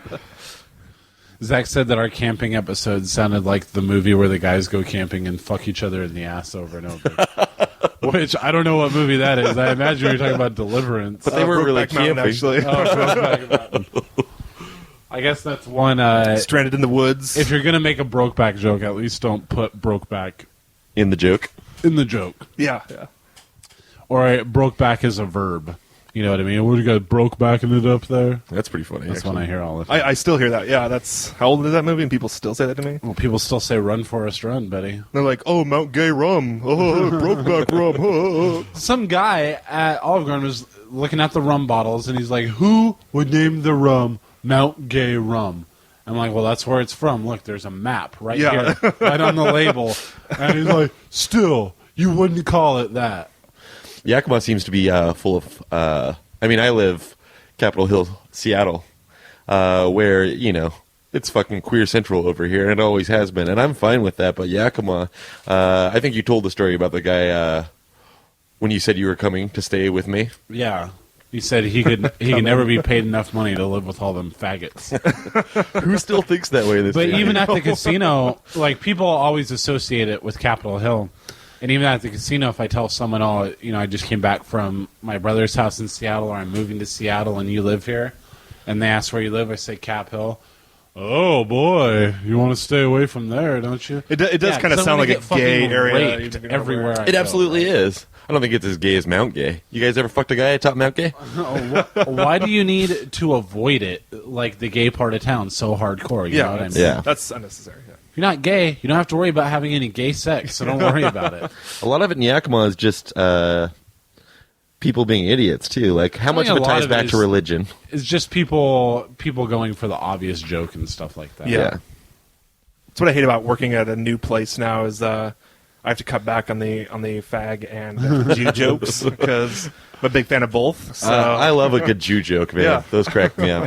Zach said that our camping episode sounded like the movie where the guys go camping and fuck each other in the ass over and over. Which, I don't know what movie that is. I imagine you're talking about Deliverance. But they weren't really Brokeback Mountain, camping. actually. Brokeback Mountain. I guess that's one. Stranded in the woods. If you're going to make a Brokeback joke, at least don't put Brokeback In the joke. in the joke. yeah. Or Brokeback is a verb. You know what I mean? What, you got broke backing it up there? That's pretty funny. That's actually. one I hear all the time. I still hear that. Yeah, that's... How old is that movie? And people still say that to me? Well, people still say run, Forrest, run, Betty. They're like, oh, Mount Gay rum. Oh, Brokeback rum. Oh. Some guy at Olive Garden was looking at the rum bottles, and he's like, who would name the rum Mount Gay rum? I'm like, well, that's where it's from. Look, there's a map right Yeah. here, right on the label. And he's like, still, you wouldn't call it that. Yakima seems to be full of... I mean, I live Capitol Hill, Seattle, where, you know, it's fucking queer central over here, and it always has been. And I'm fine with that, but Yakima... I think you told the story about the guy when you said you were coming to stay with me. Yeah. He said he could never be paid enough money to live with all them faggots. Who still thinks that way? This But day? even at the casino, like, people always associate it with Capitol Hill. And even at the casino, if I tell someone, oh, you know, I just came back from my brother's house in Seattle, or I'm moving to Seattle and you live here, and they ask where you live, I say Cap Hill. Oh, boy, you want to stay away from there, don't you? It does Yeah, kind of 'cause sound I'm like gonna a get gay fucking area. raped even everywhere I It go. absolutely is. I don't think it's as gay as Mount Gay. You guys ever fucked a guy atop Mount Gay? Why do you need to avoid it, like the gay part of town, so hardcore? You know what I mean? Yeah. That's unnecessary. Yeah. If you're not gay, you don't have to worry about having any gay sex, so don't worry about it. A lot of it in Yakima is just people being idiots, too. Like, how much think of it a lot ties of it back to is- religion? It's just people going for the obvious joke and stuff like that. Yeah. That's what I hate about working at a new place now is I have to cut back on the fag and Jew jokes because I'm a big fan of both. So I love a good Jew joke, man. Yeah. Those crack me up.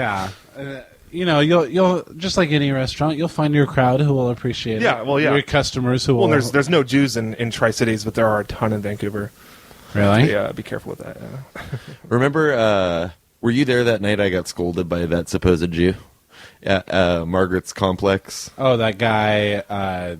Yeah. You'll just like any restaurant, you'll find your crowd who will appreciate it. Yeah, well, yeah. Your customers who well, will. there's no Jews in Tri-Cities, but there are a ton in Vancouver. Really? Yeah, be careful with that. Yeah. Remember, were you there that night I got scolded by that supposed Jew at Margaret's complex? Oh, that guy,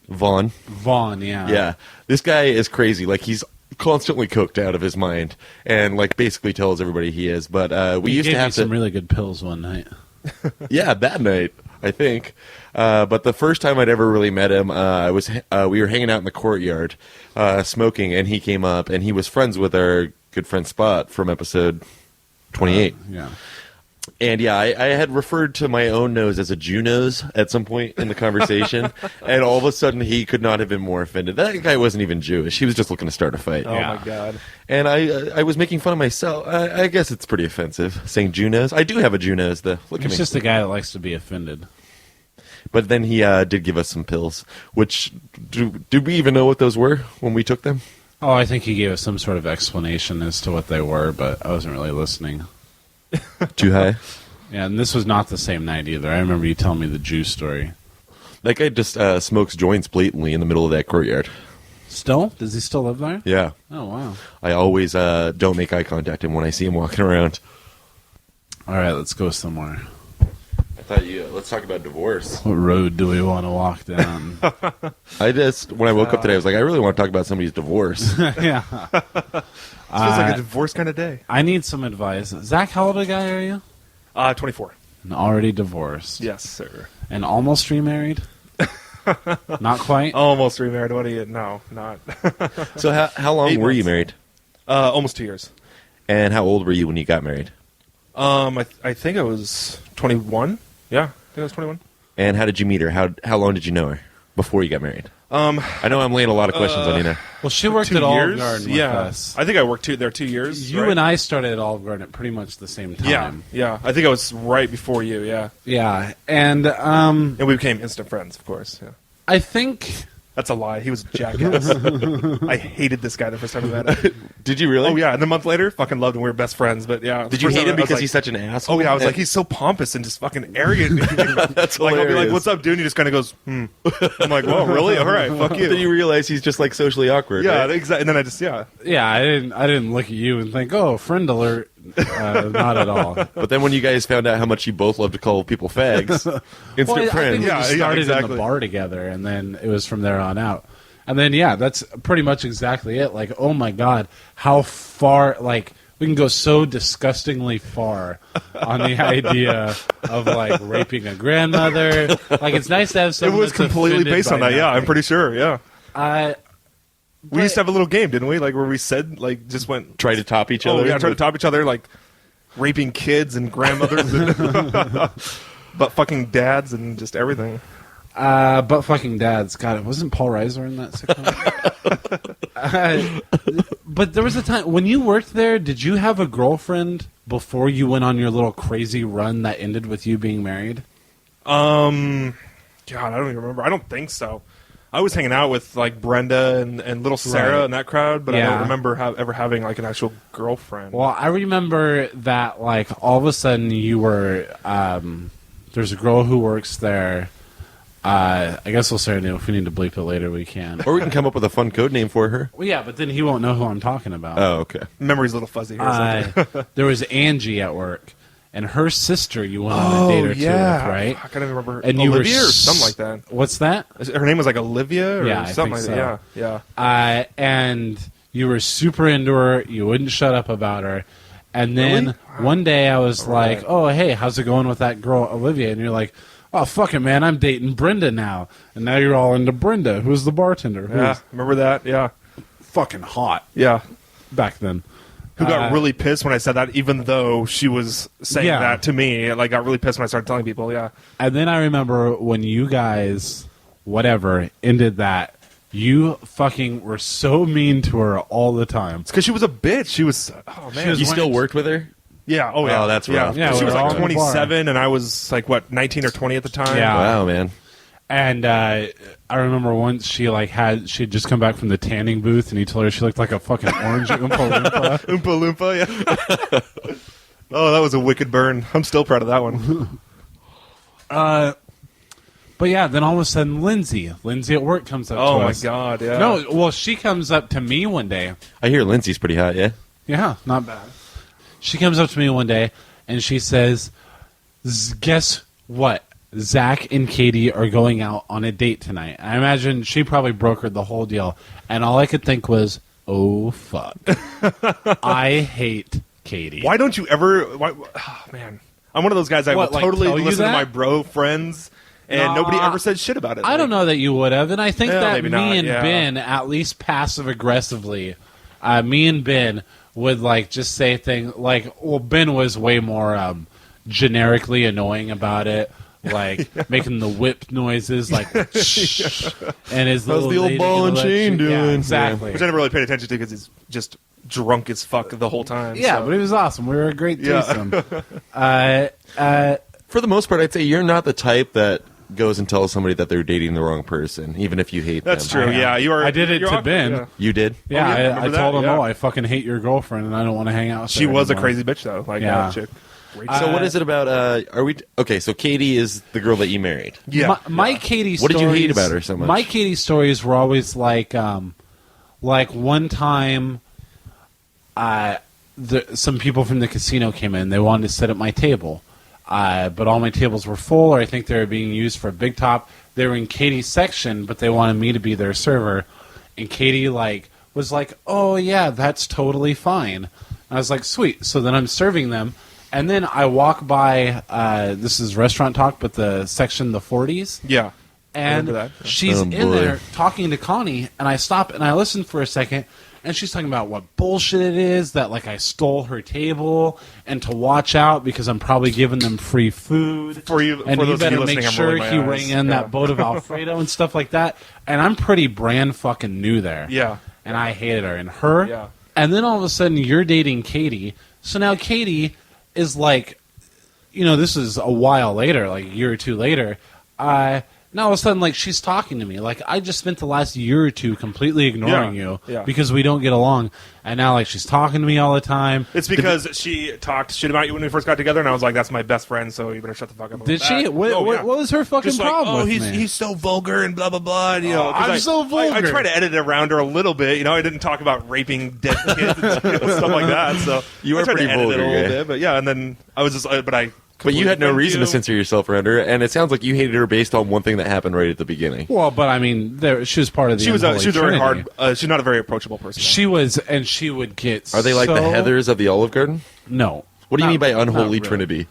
Vaughn. Vaughn, yeah. Yeah. This guy is crazy. Like, he's constantly coked out of his mind and, like, basically tells everybody he is. But we He used gave to me have some really good pills one night. Yeah, that night, I think. But the first time I'd ever really met him, we were hanging out in the courtyard, smoking, and he came up, and he was friends with our good friend Spot from episode 28. Yeah. And yeah, I had referred to my own nose as a Jew nose at some point in the conversation, and all of a sudden he could not have been more offended. That guy wasn't even Jewish; he was just looking to start a fight. Oh Yeah. my god. And I was making fun of myself. I guess it's pretty offensive saying Jew nose. I do have a Jew nose, though. Look at He's me. just a guy that likes to be offended. But then he did give us some pills, which did we even know what those were when we took them? Oh, I think he gave us some sort of explanation as to what they were, but I wasn't really listening. Too high. Yeah, and this was not the same night either. I remember you telling me the Jew story. That guy just smokes joints blatantly in the middle of that courtyard. Still? Does he still live there? Yeah. Oh, wow. I always don't make eye contact when I see him walking around. All right, let's go somewhere. I thought let's talk about divorce. What road do we want to walk down? When I woke up today, I was like, I really want to talk about somebody's divorce. Yeah. This feels like a divorce kind of day. I need some advice. Zach, how old a guy are you? 24. And already divorced. Yes, sir. And almost remarried? Not quite? Almost remarried. What do you? No, not. So how long 8 were you months. married? Almost 2 years. And how old were you when you got married? I think I was 21. Yeah, I think I was 21. And how did you meet her? How long did you know her before you got married? I know I'm laying a lot of questions on you now. Well, she worked 2 at Olive years. Garden with Yeah, us. I think I worked there 2 years. You right? and I started at Olive Garden at pretty much the same time. Yeah. I think I was right before you. Yeah, Yeah, and and we became instant friends, of course. Yeah, I think... that's a lie. He was a jackass. I hated this guy the first time I met him. Did you really? Oh yeah, and a month later, fucking loved him. We were best friends. But yeah, Did you first hate time him I was because like, he's such an asshole? Oh yeah, I was like, he's so pompous and just fucking arrogant. That's like I'll be like, hilarious. "What's up, dude?" And he just kind of goes, "Hmm." I'm like, "Whoa, really? All right, fuck you." Then you realize he's just like socially awkward. Yeah, right? exactly. And then I just Yeah, I didn't look at you and think, oh, friend alert. Not at all. But then when you guys found out how much you both love to call people fags, instant Well, I friends. think we Yeah, just yeah, started in exactly. the bar together, and then it was from there on out. And then, yeah, that's pretty much exactly it. Like, oh my God, how far, like, we can go so disgustingly far on the idea of, like, raping a grandmother. Like, it's nice to have it someone was that's completely offended based on by that. Yeah, I'm nothing. pretty sure. Yeah, we used to have a little game, didn't we? Like where we said, like, just went Try to top each Oh other. yeah, try to top each other, like raping kids and grandmothers, and but fucking dads and just everything. But fucking dads. God, it wasn't Paul Reiser in that sitcom? But there was a time when you worked there. Did you have a girlfriend before you went on your little crazy run that ended with you being married? God, I don't even remember. I don't think so. I was hanging out with like Brenda and little Sarah Right. and that crowd, but I Yeah. don't remember ever having like an actual girlfriend. Well, I remember that like all of a sudden you were. There's a girl who works there. I guess we'll say her name. If we need to bleep it later, we can. Or we can come up with a fun code name for her. Well, yeah, but then he won't know who I'm talking about. Oh, okay. Memory's a little fuzzy here. There was Angie at work, and her sister you went on a date or two with, right? I can't even remember. And you Olivia were or something like that. What's that? Her name was like Olivia or Yeah, I something think like so. that. Yeah. And you were super into her. You wouldn't shut up about her. And then Really? one day I was Right. like, "Oh, hey, how's it going with that girl Olivia?" And you're like, "Oh, fuck it, man, I'm dating Brenda now." And now you're all into Brenda, who's the bartender, who's Yeah, remember that? Yeah. fucking hot Yeah. back then. Who got really pissed when I said that, even though she was saying Yeah. that to me. Like, got really pissed when I started telling people, yeah. And then I remember when you guys, whatever, ended that. You fucking were so mean to her all the time. It's because she was a bitch. She was, oh, man. She was You still went- worked with her? yeah, oh, yeah. Oh, that's yeah. rough. Yeah, she we was were all like in the bar. 27, and I was, like, what, 19 or 20 at the time? Yeah. Wow, man. And I remember once she had just come back from the tanning booth, and he told her she looked like a fucking orange Oompa Loompa. Oompa Loompa, yeah. Oh, that was a wicked burn. I'm still proud of that one. But yeah, then all of a sudden, Lindsay at work comes up to Oh, my us. God, yeah. No, well, she comes up to me one day. I hear Lindsay's pretty hot, yeah? Yeah, not bad. She comes up to me one day, and she says, guess what? Zach and Katie are going out on a date tonight. I imagine she probably brokered the whole deal. And all I could think was, oh, fuck. I hate Katie. Why don't you ever... oh, man. I'm one of those guys I will totally tell you listen to that? my bro friends, and nobody ever said shit about it. I don't know that you would have. And I think that maybe me not, and yeah. Ben, at least passive-aggressively, me and Ben would, just say things Ben was way more generically annoying about it. Making the whip noises, shh, and his How's little the old lady ball and gonna let chain you- doing? Yeah, Yeah. exactly. Which I never really paid attention to because he's just drunk as fuck the whole time. Yeah, so. but it was awesome. We were a great Yeah. threesome. For the most part, I'd say you're not the type that goes and tells somebody that they're dating the wrong person, even if you hate That's them. true. Yeah, you are. I did it you're to awkward, Ben. yeah. You did? Yeah, yeah, I remember told that? him, Yeah. I fucking hate your girlfriend, and I don't want to hang out with She her was a anymore." crazy bitch, though. Yeah. That chick. So what is it about, are we, okay, so Katie is the girl that you married. Yeah. My Katie What stories, did you hate about her so much? My Katie stories were always like one time, some people from the casino came in. They wanted to sit at my table, but all my tables were full, or I think they were being used for a big top. They were in Katie's section, but they wanted me to be their server, and Katie was like, "Oh yeah, that's totally fine." And I was like, "Sweet." So then I'm serving them. And then I walk by, this is restaurant talk, but the section, the 40s. Yeah. And remember that. she's Oh, in boy. there talking to Connie, and I stop and I listen for a second, and she's talking about what bullshit it is that I stole her table, and to watch out because I'm probably giving them free food. For you, And for you those of you better make listening, I'm sure rolling my he eyes. rang in Yeah. that boat of Alfredo and stuff like that. And I'm pretty brand fucking new there. Yeah. And I hated her. And her. Yeah. And then all of a sudden you're dating Katie. So now Katie is this is a while later, a year or two later. Now all of a sudden, she's talking to me. I just spent the last year or two completely ignoring Yeah. you Yeah. because we don't get along. And now, she's talking to me all the time. It's because she talked shit about you when we first got together, and I was like, "That's my best friend, so you better shut the fuck up." about Did she? that." What, Oh, what, yeah. what was her fucking Just problem with he's me? he's so vulgar and blah blah blah. And, 'cause I'm so I vulgar. try to edit it around her a little bit. I didn't talk about raping dead kids and stuff like that. So You I are tried pretty to edit it vulgar, a little yeah. bit, but yeah. And then I was just, But you had no completely reason to you. censor yourself around her, and it sounds like you hated her based on one thing that happened right at the beginning. Well, but I mean, she was part of the She was unholy very trinity. hard. She's not a very approachable person. She was, and she would get. Are they like the so- Heathers of the Olive Garden? No. What do you Not- mean by not unholy really. trinity?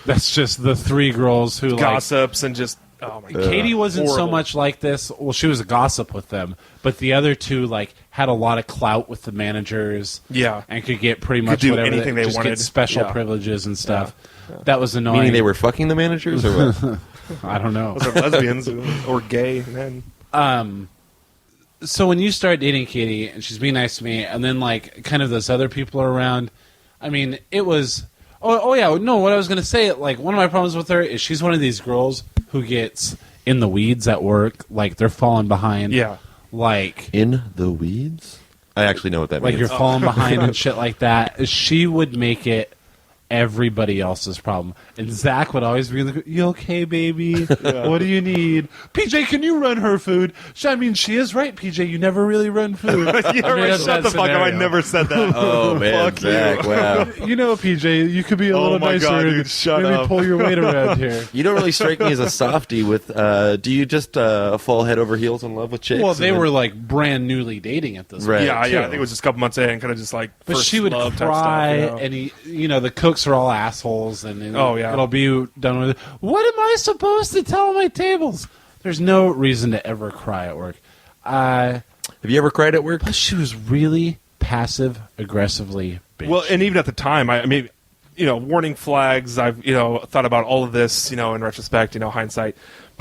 That's just the three girls who gossips and just oh my god. Katie wasn't so Horrible. much like this. Well, she was a gossip with them, but the other two had a lot of clout with the managers. Yeah. and could get pretty much do whatever anything they just wanted. Get special Yeah. privileges and stuff. That was annoying. Meaning they were fucking the managers, or what? I don't know. Those are lesbians or gay men. So when you start dating Katie and she's being nice to me, and then kind of those other people are around, I mean, it was. Oh yeah, no. What I was gonna say, one of my problems with her is she's one of these girls who gets in the weeds at work, they're falling behind. Yeah. In the weeds? I actually know what that means. You're falling behind and shit like that. She would make it everybody else's problem. And Zach would always be like, "You okay, baby? What do you need? PJ, can you run her food?" I mean, she is right, PJ. You never really run food. Yeah, I made right, up shut that the fuck up. I scenario. never said that. Oh, man, Fuck Zach, you. wow. You know, PJ, you could be a Oh little my nicer God, and dude, shut maybe up. pull your weight around here. You don't really strike me as a softie with, do you just fall head over heels in love with chicks? Well, they and were then- brand newly dating at this Right. point. Yeah, too. I think it was just a couple months in, kind of just But first she would love type cry, stuff, and the cooks are all assholes, and Oh, yeah. it'll be done with it. What am I supposed to tell my tables? There's no reason to ever cry at work. Have you ever cried at work? But she was really passive aggressively bitch. Well, and even at the time, I mean, warning flags. I've thought about all of this, in retrospect, hindsight.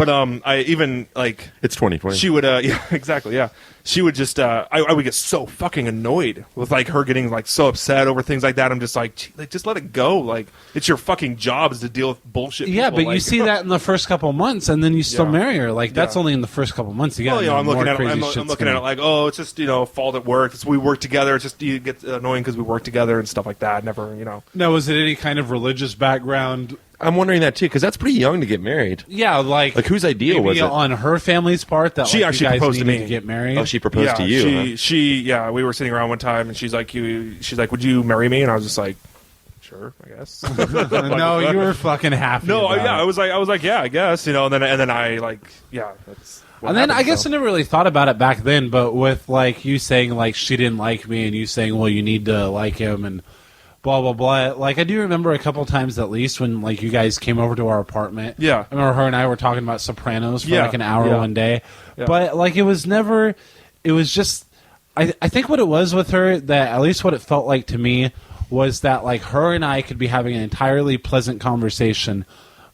But I even like It's 2020. she would yeah, exactly, yeah. She would just I would get so fucking annoyed with like her getting like so upset over things like that. I'm just like, just let it go. Like it's your fucking job is to deal with bullshit. Yeah, people. but you Like, see that in the first couple months, and then you still Yeah. marry her. Like that's Yeah. only in the first couple months. You got well, I'm looking at it. I'm shit's looking at gonna- it like, oh, it's just fault at work. It's, we work together. It's just you get annoying because we work together and stuff like that. Never, Now, was it any kind of religious background? I'm wondering that too, because that's pretty young to get married. Yeah, like Like, whose idea maybe was it? on her family's part that She like, actually you guys proposed to needed me. to get married. Oh, she proposed yeah, to you. yeah. We were sitting around one time, and she's like, she's like, would you marry me? And I was just like, sure, I guess. No, you were fucking happy. No, about yeah, it. I was like, yeah, I guess, and then I like, yeah, that's. What And then happened, I guess so. I never really thought about it back then, but with like you saying like she didn't like me and you saying, well, you need to like him and blah blah blah. Like I do remember a couple times at least when like you guys came over to our apartment. Yeah. I remember her and I were talking about Sopranos for Yeah, like an hour yeah. one day. Yeah. But like it was never it was just I think what it was with her that at least what it felt like to me was that like her and I could be having an entirely pleasant conversation,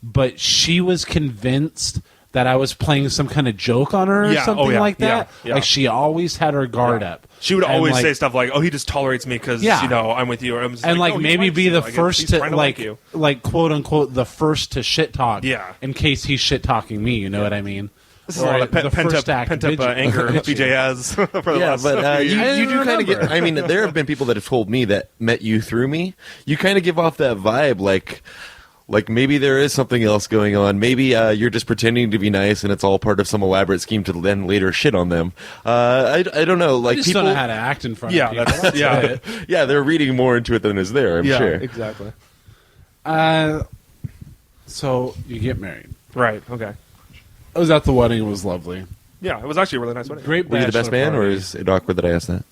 but she was convinced that I was playing some kind of joke on her or Yeah, something oh, yeah, like that. yeah, yeah. Like she always had her guard Yeah. up. She would And, always like, say stuff like, "Oh, he just tolerates me because Yeah. I'm with you," or I'm just and like "No, he maybe likes be you. the Like, first he's to trying like you." like quote unquote the first to shit talk. Yeah. In case he's shit talking me, you know what I mean? This is a lot of the pent first up act anger BJ has for the Yeah, last but few you, years. you do kind of get. remember. I mean, there have been people that have told me that met you through me. You kind of give off that vibe, like maybe there is something else going on. Maybe you're just pretending to be nice, and it's all part of some elaborate scheme to then later shit on them. I don't know. I Like just people, don't know how to act in front Yeah, of people. that's yeah, it. yeah, they're reading more into it than is there. I'm yeah, sure. exactly. So you get married. Right. Okay. I was at the wedding. It was lovely. Yeah, it was actually a really nice wedding. Great. Were you the best bachelor man, or party. is it awkward that I asked that?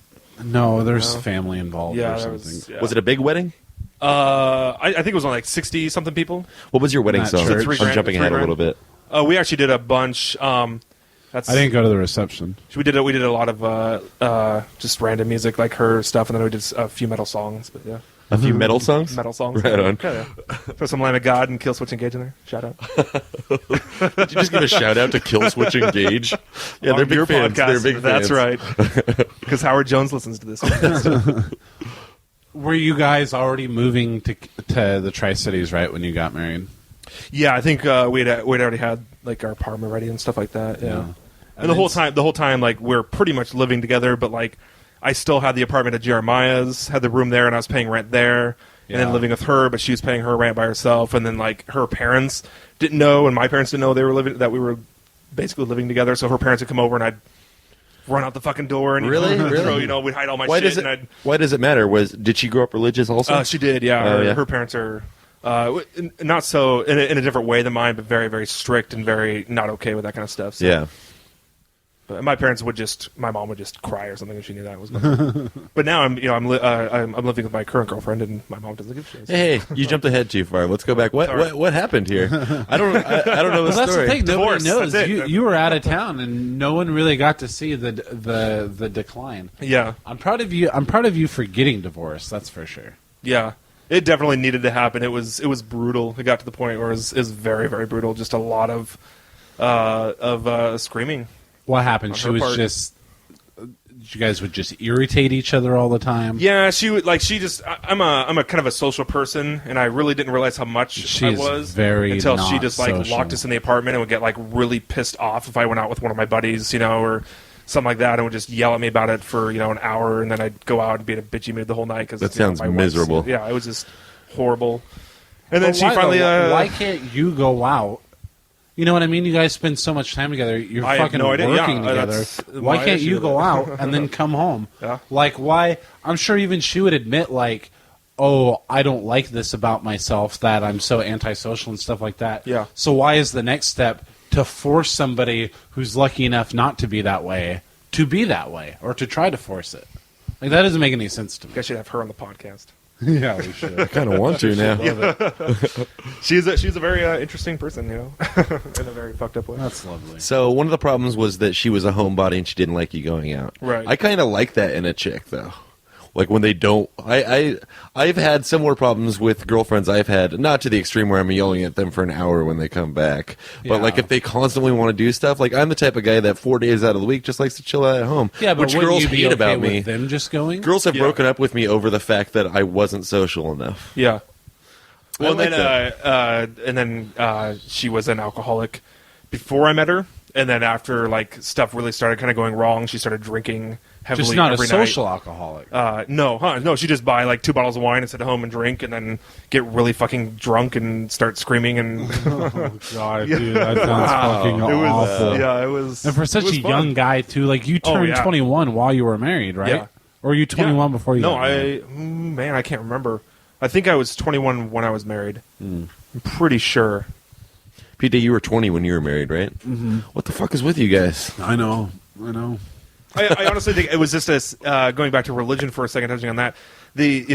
No, there's No. family involved Yeah, or that something. was. Yeah. Was it a big wedding? I think it was on like 60 something people. What was your wedding Not song? church. $3 I'm grand, jumping $3 ahead a grand. little bit. We actually did a bunch. That's I didn't go to the reception. We did a lot of just random music like her stuff, and then we did a few metal songs. But yeah, A few metal songs. metal songs. Right on. Yeah, yeah. Throw some Lamb of God and Kill Switch Engage in there. Shout out. Did you just give a shout out to Kill Switch Engage? Yeah, they're On your big fans. podcast. They're big That's fans. right. Because Howard Jones listens to this. Were you guys already moving to the Tri-Cities right when you got married? Yeah, I think we'd already had like our apartment ready and stuff like that. Yeah. And the whole time, like we're pretty much living together, but like I still had the apartment at Jeremiah's, had the room there, and I was paying rent there, and then Yeah. living with her, but she was paying her rent by herself, and then like her parents didn't know, and my parents didn't know that we were basically living together. So her parents would come over, and I'd run out the fucking door, and Really? throw, Really? we'd hide all my Why shit, does and it? Why does it matter? Did she grow up religious also? she did, yeah. Oh, yeah. Her parents are not so in a different way than mine, but very, very strict and very not okay with that kind of stuff. So. Yeah. But my mom would just cry or something if she knew that was going on. But now I'm living with my current girlfriend, and my mom doesn't give a shit. Hey, you jumped ahead too far. Let's go back. Sorry. What happened here? I don't know the Well, that's story. the thing. Divorce, Nobody knows. that's it. You were out of town, and no one really got to see the decline. Yeah, I'm proud of you. I'm proud of you for getting divorced. That's for sure. yeah. It definitely needed to happen. It was brutal. It got to the point where it was very, very brutal. Just a lot of screaming. What happened? On She her was part. just. You guys would just irritate each other all the time. Yeah, she would like. She just. I'm a kind of a social person, and I really didn't realize how much I She's was very until she not just like social. locked us in the apartment and would get like really pissed off if I went out with one of my buddies, or something like that, and would just yell at me about it for an hour, and then I'd go out and be in a bitchy mood the whole night because That sounds my wife's- miserable. Yeah, it was just horrible. And then But she why, finally. though? Why can't you go out? You know what I mean? You guys spend so much time together. You're I have fucking no idea. working Yeah, together. that's Why my can't issue you with go it. out and then come home? Yeah. Like, why? I'm sure even she would admit, like, oh, I don't like this about myself, that I'm so antisocial and stuff like that. Yeah. So why is the next step to force somebody who's lucky enough not to be that way, or to try to force it? Like, that doesn't make any sense to me. I should have her on the podcast. Yeah, we should. I kind of want to now. She's a very interesting person, in a very fucked up way. That's lovely. So one of the problems was that she was a homebody and she didn't like you going out. Right. I kind of like that in a chick, though. Like when they don't, I've had similar problems with girlfriends I've had, not to the extreme where I'm yelling at them for an hour when they come back, but Yeah. like if they constantly want to do stuff, like I'm the type of guy that 4 days out of the week just likes to chill out at home. Yeah, but which wouldn't girls you be hate okay about with me. them just going? Girls have Yeah. broken up with me over the fact that I wasn't social enough. Yeah. Well, like and then she was an alcoholic before I met her, and then after like stuff really started kind of going wrong, she started drinking heavily. Just not a every social night. alcoholic. No, she just buy like 2 bottles of wine and sit at home and drink, and then get really fucking drunk and start screaming and. Oh God, dude, that sounds fucking It was, awful. yeah, it was. And for such it was a fun. young guy too, like you turned yeah. 21 while you were married, right? Yeah. Or were you 21 before you? No, got married? man, I can't remember. I think I was 21 when I was married. I'm pretty sure. PJ, you were 20 when you were married, right? Mm-hmm. What the fuck is with you guys? I know. I honestly think it was just this going back to religion for a second, touching on that. The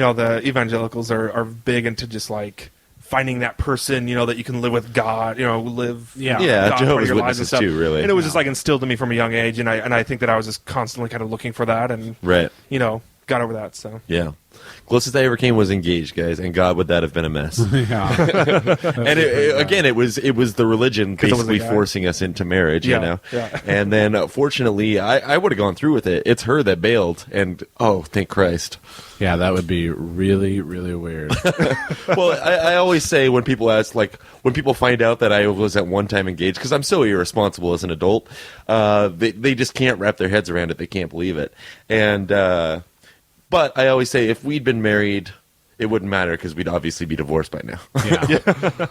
evangelicals are big into just like finding that person, that you can live with God, live Yeah. Yeah, God Jehovah's part of your lives and Witnesses stuff. too, really. And it was just like instilled in me from a young age, and I think that I was just constantly kind of looking for that, and Right. got over that. So Yeah. Closest I ever came was engaged, guys, and God, would that have been a mess. Yeah. And again, it was the religion 'Cause I was a basically guy. forcing us into marriage, Yeah, yeah. And then, fortunately, I would have gone through with it. It's her that bailed, and oh, thank Christ. Yeah, that would be really, really weird. Well, I always say when people ask, like, when people find out that I was at one time engaged, because I'm so irresponsible as an adult, they just can't wrap their heads around it. They can't believe it. And, but I always say if we'd been married, it wouldn't matter because we'd obviously be divorced by now. Yeah.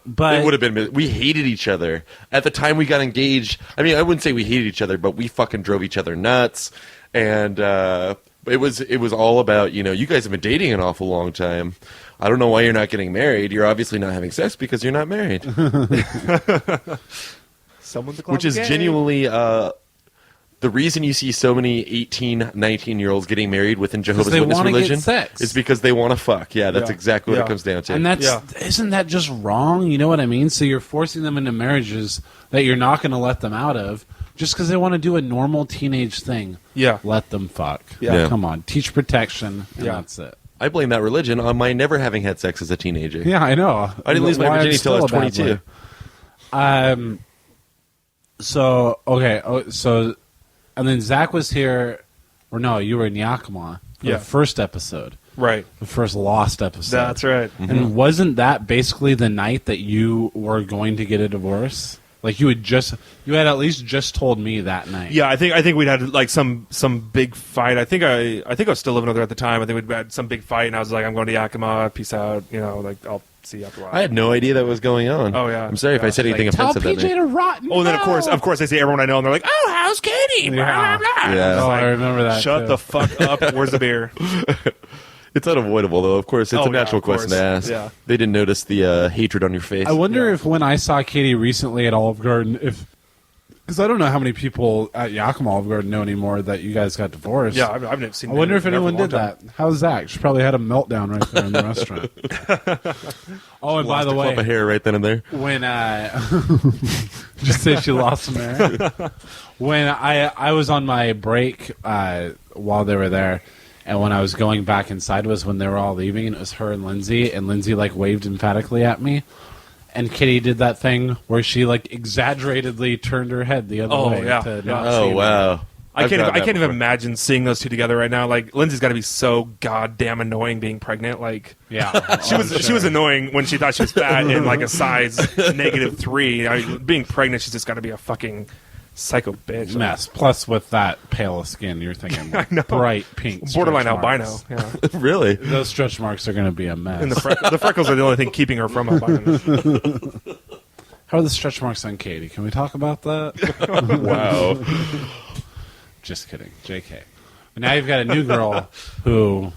But It would have been. We hated each other at the time we got engaged. I mean, I wouldn't say we hated each other, but we fucking drove each other nuts. And it was all about, you guys have been dating an awful long time. I don't know why you're not getting married. You're obviously not having sex because you're not married, someone's a which is gay. genuinely the reason you see so many 18, 19-year-olds getting married within Jehovah's they Witness wanna get religion sex. is because they want to fuck. Yeah, that's Yeah. exactly what Yeah. it comes down to. and that's Yeah. isn't that just wrong? You know what I mean? So you're forcing them into marriages that you're not going to let them out of just because they want to do a normal teenage thing. Yeah. Let them fuck. Yeah. Come on, teach protection, and Yeah. that's it. I blame that religion on my never having had sex as a teenager. Yeah, I know. I didn't lose my Why I'm virginity till I was still a bad 22. boy. So okay. So, and then Zach was here, or no, you were in Yakima for Yeah. the first episode, Right. the first lost episode. That's right. And wasn't that basically the night that you were going to get a divorce? Like you had at least just told me that night. Yeah, I think we'd had like some big fight. I think I was still living with her at the time. I think we'd had some big fight, and I was like, I'm going to Yakima. Peace out. Like I'll see you after a while. I had no idea that was going on. Oh, yeah. I'm sorry if I Yeah. said anything Tell offensive that PJ night. to rot. Oh, and then of course I see everyone I know, and they're like, "Oh, how's Katie?" Blah, Yeah. blah, blah. Yeah. I was Oh, like, I remember that. Shut too. the fuck up. Where's the beer? It's unavoidable, though. Of course, it's Oh, a yeah, natural of question to course. ask. Yeah. They didn't notice the hatred on your face. I wonder Yeah. if when I saw Katie recently at Olive Garden, because I don't know how many people at Yakima Olive Garden know anymore that you guys got divorced. Yeah, I've never seen. I wonder if never anyone in a long did time. that. How's Zach? She probably had a meltdown right there in the restaurant. Oh, and by Lost the a clump of way, hair right then and there. when just say she lost some hair. When I was on my break while they were there, and when I was going back inside was when they were all leaving, and it was her and Lindsay like waved emphatically at me. And Kitty did that thing where she like exaggeratedly turned her head the other Oh, way yeah, to yeah. not Oh, see me. wow. I can't even before. imagine seeing those two together right now. Like Lindsay's got to be so goddamn annoying being pregnant. Like Yeah, she was annoying when she thought she was fat in like a size -3. I mean, being pregnant, she's just got to be a fucking psycho bitch. mess. Plus, with that pale skin, you're thinking know. bright pink, Borderline stretch albino. marks. Yeah. Really? Those stretch marks are going to be a mess. And the freckles are the only thing keeping her from albino. How are the stretch marks on Katie? Can we talk about that? Wow. Just kidding, JK. But now you've got a new girl who,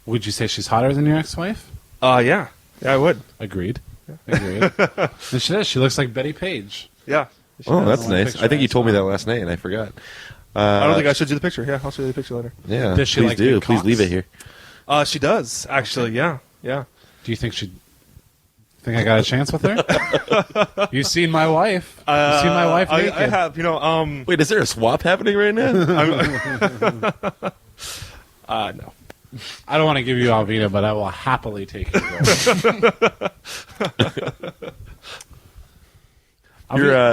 would you say she's hotter than your ex-wife? Yeah, I would. Agreed. Agreed. And she does. She looks like Betty Page. Yeah. Oh, that's one nice. picture I think I you told me saw. that last night, and I forgot. I don't think I showed you the picture. Yeah, I'll show you the picture later. Yeah. Does she please like do. big Please leave cocks? it here. She does actually. Yeah. Do you think she? Think I got a chance with her? You've seen my wife. You've seen my wife naked. I have. Wait, is there a swap happening right now? No. I don't want to give you Alvina, but I will happily take your girl.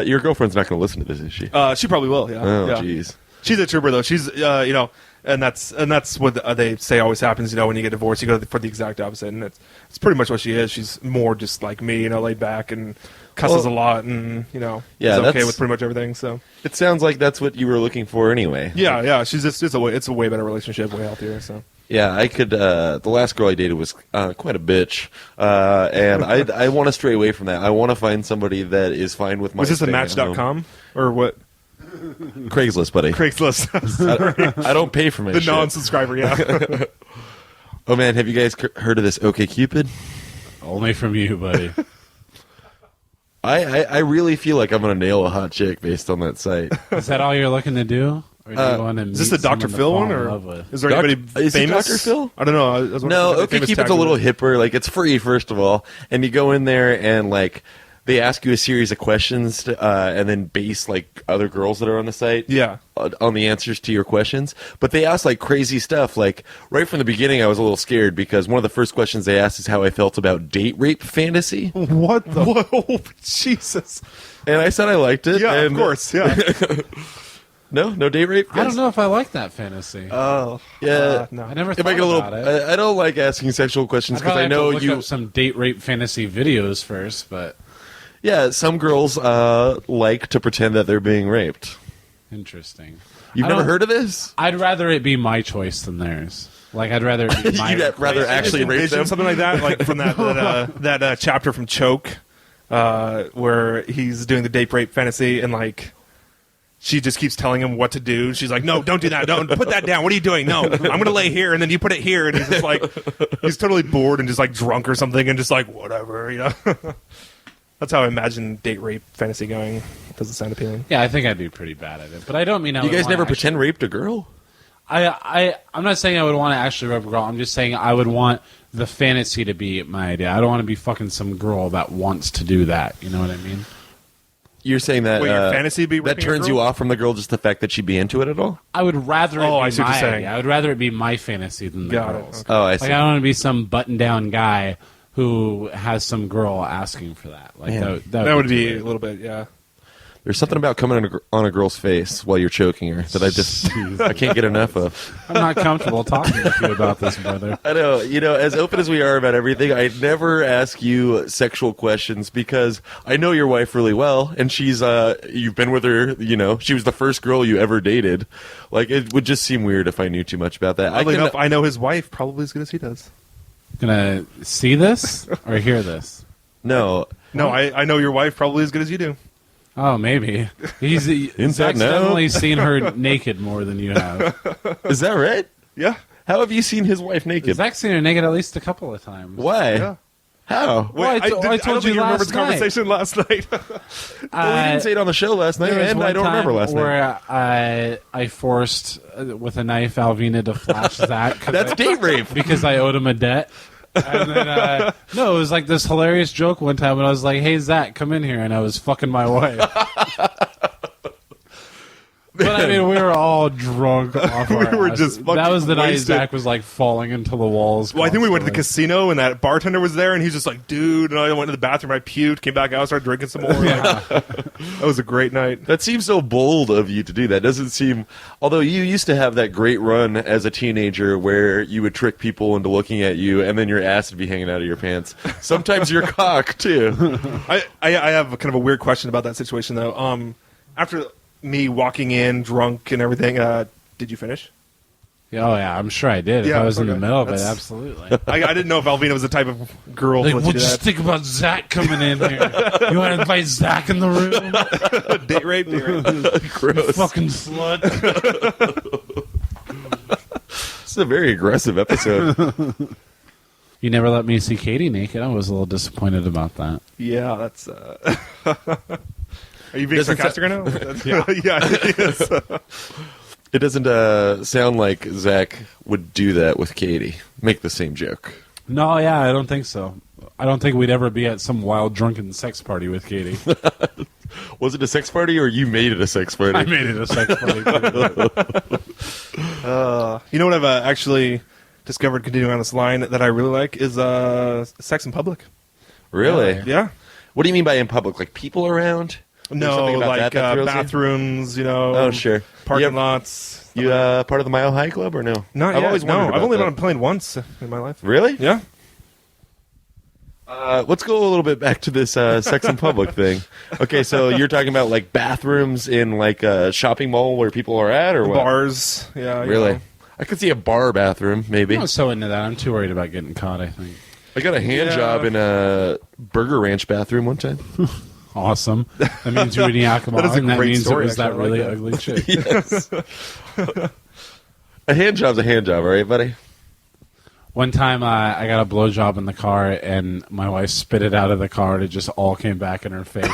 Your girlfriend's not going to listen to this, is she? She probably will. Yeah. Oh, yeah. jeez. She's a trooper though. She's and that's what they say always happens. When you get divorced, you go for the exact opposite, and it's pretty much what she is. She's more just like me, laid back and cusses a lot, and is okay with pretty much everything. So it sounds like that's what you were looking for anyway. Yeah. She's just it's a way better relationship, way healthier. So. Yeah, I could. The last girl I dated was quite a bitch, and I want to stray away from that. I want to find somebody that is fine with my. Was this a staying at home. Match.com or what? Craigslist, buddy. Craigslist. I don't pay for my The shit. non-subscriber, yeah. Oh man, have you guys heard of this OkCupid? Only from you, buddy. I really feel like I'm gonna nail a hot chick based on that site. Is that all you're looking to do? Or do you want to Is this the Dr. Phil one, or is there anybody Is it famous? Dr. Phil? I don't know. I was No, wondering if there's a famous OkCupid's a little tag hipper. Like, it's free, first of all, and you go in there and like they ask you a series of questions, and then base like other girls that are on the site, on the answers to your questions. But they ask like crazy stuff. Like right from the beginning, I was a little scared because one of the first questions they asked is how I felt about date rape fantasy. What the? Whoa, Jesus! And I said I liked it. Yeah, and of course. Yeah. No date rape. I don't know if I like that fantasy. Oh, Yeah. no. I never If thought I get a little, about it. I don't like asking sexual questions I'd because probably I know have to look you. up some date rape fantasy videos first, but Yeah, some girls like to pretend that they're being raped. interesting. You've I never don't- heard of this? I'd rather it be my choice than theirs. Like, I'd rather it be my You'd rather request. actually Just rape envision them? something like that, like from that chapter from Choke, where he's doing the date rape fantasy, and like she just keeps telling him what to do. She's like, "No, don't do that. Don't put that down. What are you doing? No, I'm going to lay here, and then you put it here." And he's just like, he's totally bored and just like drunk or something, and just like whatever. That's how I imagine date rape fantasy going. Doesn't sound appealing. Yeah, I think I'd be pretty bad at it, but I don't mean I You would guys wanna never actually- pretend raped a girl? I'm not saying I would want to actually rape a girl. I'm just saying I would want the fantasy to be my idea. I don't want to be fucking some girl that wants to do that. You know what I mean? You're saying that Wait, your fantasy be that raping a turns girl? you off from the girl, just the fact that she'd be into it at all? I would rather it Oh, be I see what my you're saying. idea. I would rather it be my fantasy than the Got it. girl's. Okay. Oh, I see. Like, I don't want to be some button-down guy who has some girl asking for that. Like Man. That would be too a weird. little bit, yeah. There's something about coming on a girl's face while you're choking her that I can't get enough of. I'm not comfortable talking with you about this, brother. I know, as open as we are about everything, I never ask you sexual questions because I know your wife really well, and she's, you've been with her, she was the first girl you ever dated. Like, it would just seem weird if I knew too much about that. Oddly enough, I know his wife probably as good as he does. Gonna see this or hear this? No. No, I know your wife probably as good as you do. Oh, maybe. He's Inside now? definitely seen her naked more than you have. Is that right? Yeah. How have you seen his wife naked? Zach's seen her naked at least a couple of times. Why? Yeah. How? Well, I told don't you think you remember last the conversation last night. Well, we didn't say it on the show last night, There was and one I don't time remember last night. where I forced with a knife Alvina to flash Zach. That's date rape. Because I owed him a debt. And then, no, it was like this hilarious joke one time when I was like, "Hey, Zach, come in here," and I was fucking my wife. But I mean, we were all drunk off our We were asses. just fucking That was the night wasted. Zach was like falling into the walls. Well, I think we went to the constantly. casino and that bartender was there, and he's just like, "Dude," and I went to the bathroom, I puked, came back out, started drinking some more. That was a great night. That seems so bold of you to do that. Doesn't seem. Although you used to have that great run as a teenager where you would trick people into looking at you, and then your ass would be hanging out of your pants. Sometimes your cock too. I have kind of a weird question about that situation though. After me walking in drunk and everything, did you finish? Oh yeah, I'm sure I did. If Yeah, I was in the okay. middle of it, That's- absolutely. I didn't know if Alvina was the type of girl Like, to let what'd you you do think about Zach coming in here? You want to invite Zach in the room? that. Date rape. Gross. Fucking slut. This is a very aggressive episode. You never let me see Katie naked. I was a little disappointed about that. Yeah, that's. Are you being Doesn't sarcastic right now? Yeah, it is. It doesn't sound like Zach would do that with Katie. Make the same joke. No, yeah, I don't think so. I don't think we'd ever be at some wild drunken sex party with Katie. Was it a sex party, or you made it a sex party? I made it a sex party. You know what I've actually discovered continuing on this line that I really like is Sex in Public. Really? Yeah. What do you mean by in public? Like people around? There's No, something about like that thrills you? bathrooms, Oh, sure. parking lots. You part of the Mile High Club or no? Not I've yet. always wondered I've about only been that. on a plane once in my life. Really? Yeah. Let's go a little bit back to this sex in public thing. Okay, so you're talking about like bathrooms in like a shopping mall where people are at, or what? Bars. Yeah. you Really? know. I could see a bar bathroom, maybe. I'm not so into that. I'm too worried about getting caught, I think. I got a hand Yeah. job in a Burger Ranch bathroom one time. Awesome. That means you're eating alcohol, That is a and that great means story, it was that actually. I really like that. ugly chick. Yes. A hand job's a hand job, all right, buddy? One time I got a blowjob in the car, and my wife spit it out of the car, and it just all came back in her face.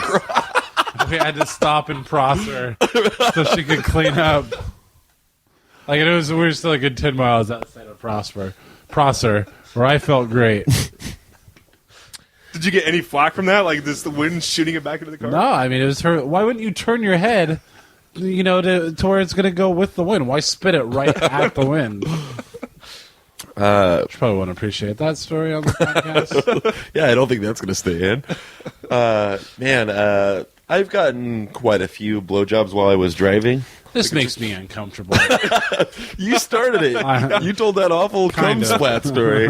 We had to stop and pross her so she could clean up. Like we were still a good 10 miles outside of Prosser, where I felt great. Did you get any flack from that? Like this, the wind shooting it back into the car? No, I mean, it was her. Why wouldn't you turn your head, to where it's going to go with the wind? Why spit it right at the wind? She probably wouldn't appreciate that story on the podcast. Yeah, I don't think that's going to stay in. Man, I've gotten quite a few blowjobs while I was driving. This makes me uncomfortable. You started it. You told that awful cum Kind of. splat story.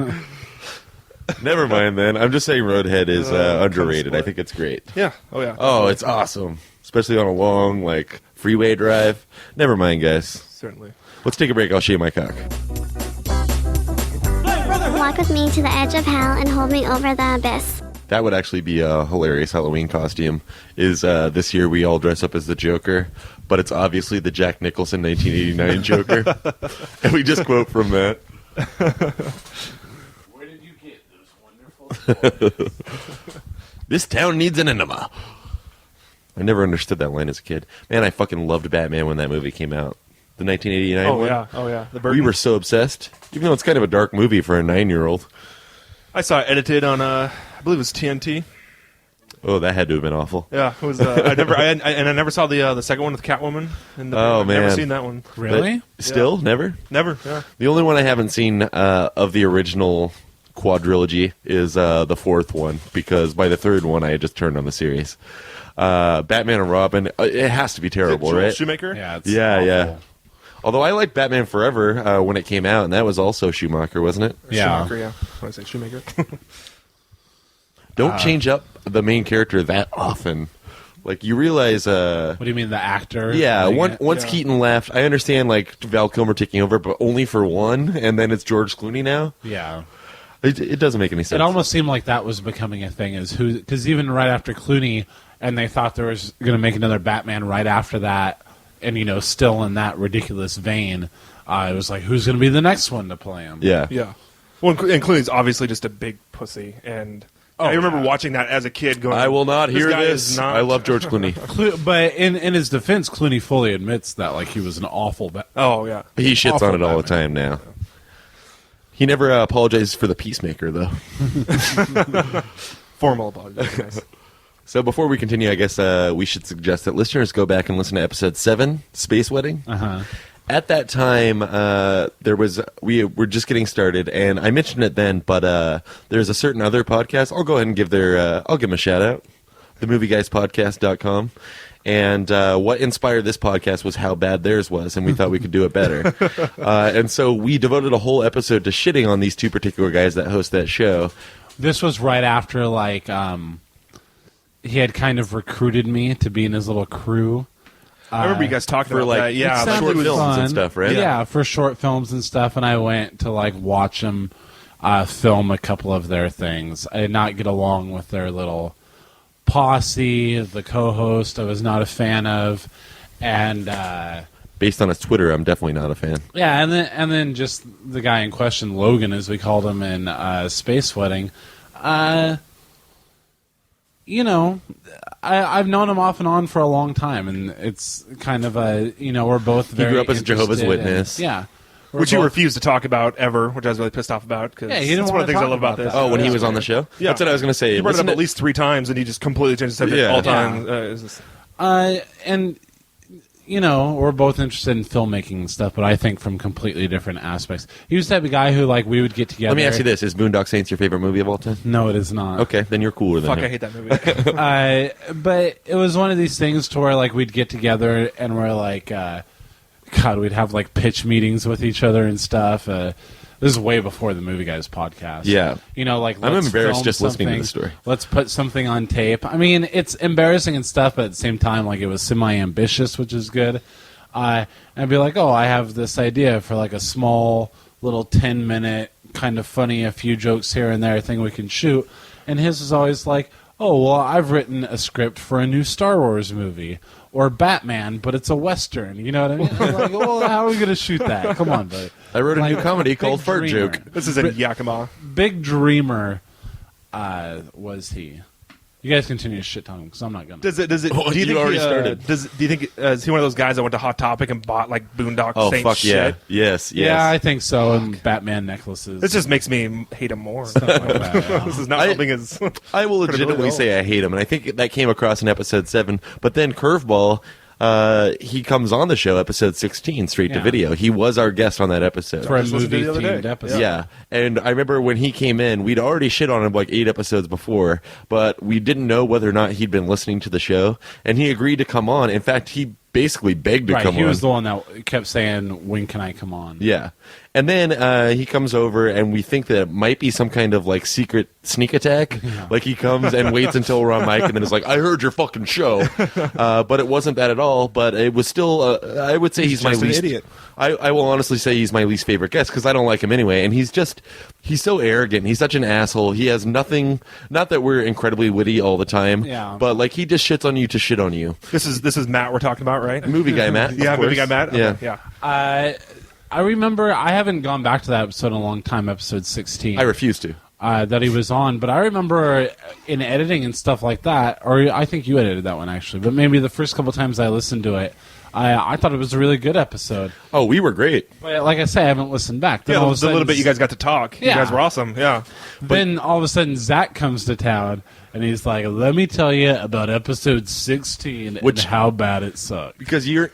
Never mind then. I'm just saying Roadhead is underrated. I think it's great. Yeah. Oh yeah. Oh, it's awesome. Especially on a long, like, freeway drive. Never mind, guys. Certainly. Let's take a break. I'll show you my cock. Play Brotherhood. Walk with me to the edge of hell and hold me over the abyss. That would actually be a hilarious Halloween costume. Is this year we all dress up as the Joker, but it's obviously the Jack Nicholson 1989 Joker. And we just quote from that. Where did you get those wonderful? This town needs an enema. I never understood that line as a kid. Man, I fucking loved Batman when that movie came out. The 1989 Oh one. yeah. Oh yeah. The We Burton. were so obsessed. Even though it's kind of a dark movie for a 9-year-old. I saw it edited on I believe it was TNT. Oh, that had to have been awful. Yeah, it was. I never saw the second one with Catwoman. And Oh, I've never man. seen that one. Really? But still, never? Never. Yeah. The only one I haven't seen of the original quadrilogy is the fourth one, because by the third one I had just turned on the series. Batman and Robin, it has to be terrible, Joel right? Shoemaker. Yeah. It's Yeah, awful. yeah. Although I liked Batman Forever when it came out, and that was also Schumacher, wasn't it? Yeah. Schumacher. Yeah. When I say Shoemaker. Don't change up the main character that often. Like, you realize... What do you mean, the actor? Yeah, playing it? once Yeah. Keaton left, I understand, like, Val Kilmer taking over, but only for one, and then it's George Clooney now. Yeah. It doesn't make any sense. It almost seemed like that was becoming a thing, because even right after Clooney, and they thought there was going to make another Batman right after that, and still in that ridiculous vein, it was like, who's going to be the next one to play him? Yeah. Yeah. Well, and Clooney's obviously just a big pussy, and I remember yeah. watching that as a kid. Going, I will not hear guy this. is not- I love George Clooney. But in his defense, Clooney fully admits that he was an awful Oh yeah. He shits Awful on it all the Batman. time now. He never apologizes for the Peacemaker, though. Formal apology. Nice. So before we continue, I guess we should suggest that listeners go back and listen to episode 7, Space Wedding. Uh-huh. At that time, we were just getting started, and I mentioned it then, but there's a certain other podcast. I'll go ahead and give I'll give them a shout out, themovieguyspodcast.com. And what inspired this podcast was how bad theirs was, and we thought we could do it better. And so we devoted a whole episode to shitting on these two particular guys that host that show. This was right after he had kind of recruited me to be in his little crew. I remember you guys talking for, about like, that. Yeah, It like, sounded short films fun. and stuff, right? Yeah, for short films and stuff. And I went to watch them film a couple of their things. I did not get along with their little posse. The co-host I was not a fan of, and Based on his Twitter, I'm definitely not a fan. yeah, and then just the guy in question, Logan, as we called him in Space Wedding. I've known him off and on for a long time, and it's kind of we're both very. grew up as a Jehovah's interested Witness. yeah. We're which he both- refused to talk about ever, which I was really pissed off about. Cause Yeah, he didn't that's one of the wanna things I talk love about about this. that. Oh, when he Yeah. was on the show? Yeah. That's what I was going to say. He brought it Listen up at to- least 3 times, and he just completely changed the subject Yeah. all time. And we're both interested in filmmaking and stuff, but I think from completely different aspects. He was the type of guy who, like, we would get together. Let me ask you this: is Boondock Saints your favorite movie of all time? No, it is not. Okay, then you're cooler than Fuck, him. I hate that movie. But it was one of these things to where, like, we'd get together and we're like, God, we'd have, like, pitch meetings with each other and stuff. This is way before the Movie Guys podcast. Yeah. Like, I'm let's embarrassed film just listening to something. the story. Let's put something on tape. I mean, it's embarrassing and stuff, but at the same time, like, it was semi-ambitious, which is good. And I'd be like, oh, I have this idea for, like, a small little 10-minute kind of funny, a few jokes here and there thing we can shoot. And his was always like, oh, well, I've written a script for a new Star Wars movie. Or Batman, but it's a Western. You know what I mean? I'm like, well, how are we going to shoot that? Come on, buddy. I wrote a new Like, comedy big called Fart dreamer. Joke. This is in Yakima. Big dreamer was he. You guys continue to shit talk because I'm not going to. Does it? Oh, Do you you think already he, started. Do you think is he one of those guys that went to Hot Topic and bought like Boondock Oh, Saints fuck shit? yeah. Yes. Yeah, I think so. And Batman necklaces. This just makes me hate him more. stuff like that, yeah. This is not I- something as. I will legitimately say I hate him, and I think that came across in episode 7. But then Curveball, he comes on the show, episode 16, straight to Yeah. video. He was our guest on that episode. For a just listened to it the other movie-themed day. episode. Yeah, and I remember when he came in, we'd already shit on him like 8 episodes before, but we didn't know whether or not he'd been listening to the show, and he agreed to come on. In fact, he basically begged to Right, come he on. was the one that kept saying, when can I come on? Yeah. And then he comes over, and we think that it might be some kind of like secret sneak attack. Like he comes and waits until we're on mic, and then is like, "I heard your fucking show," but it wasn't that at all. But it was still, I would say he's my just an least. idiot. I will honestly say he's my least favorite guest because I don't like him anyway, and he's so arrogant. He's such an asshole. He has nothing. Not that we're incredibly witty all the time, Yeah. but like he just shits on you to shit on you. This is Matt we're talking about, right? Movie guy Matt. Yeah, of movie course. guy Matt. Yeah. Okay, yeah. I remember, I haven't gone back to that episode in a long time, episode 16. I refuse to. That he was on, but I remember in editing and stuff like that, or I think you edited that one actually, but maybe the first couple times I listened to it, I thought it was a really good episode. Oh, we were great. But like I say, I haven't listened back. Then Yeah, all of a the little sudden, bit you guys got to talk. Yeah. You guys were awesome. Yeah. Then all of a sudden Zach comes to town and he's like, "Let me tell you about episode 16 Which- and how bad it sucked." Because you're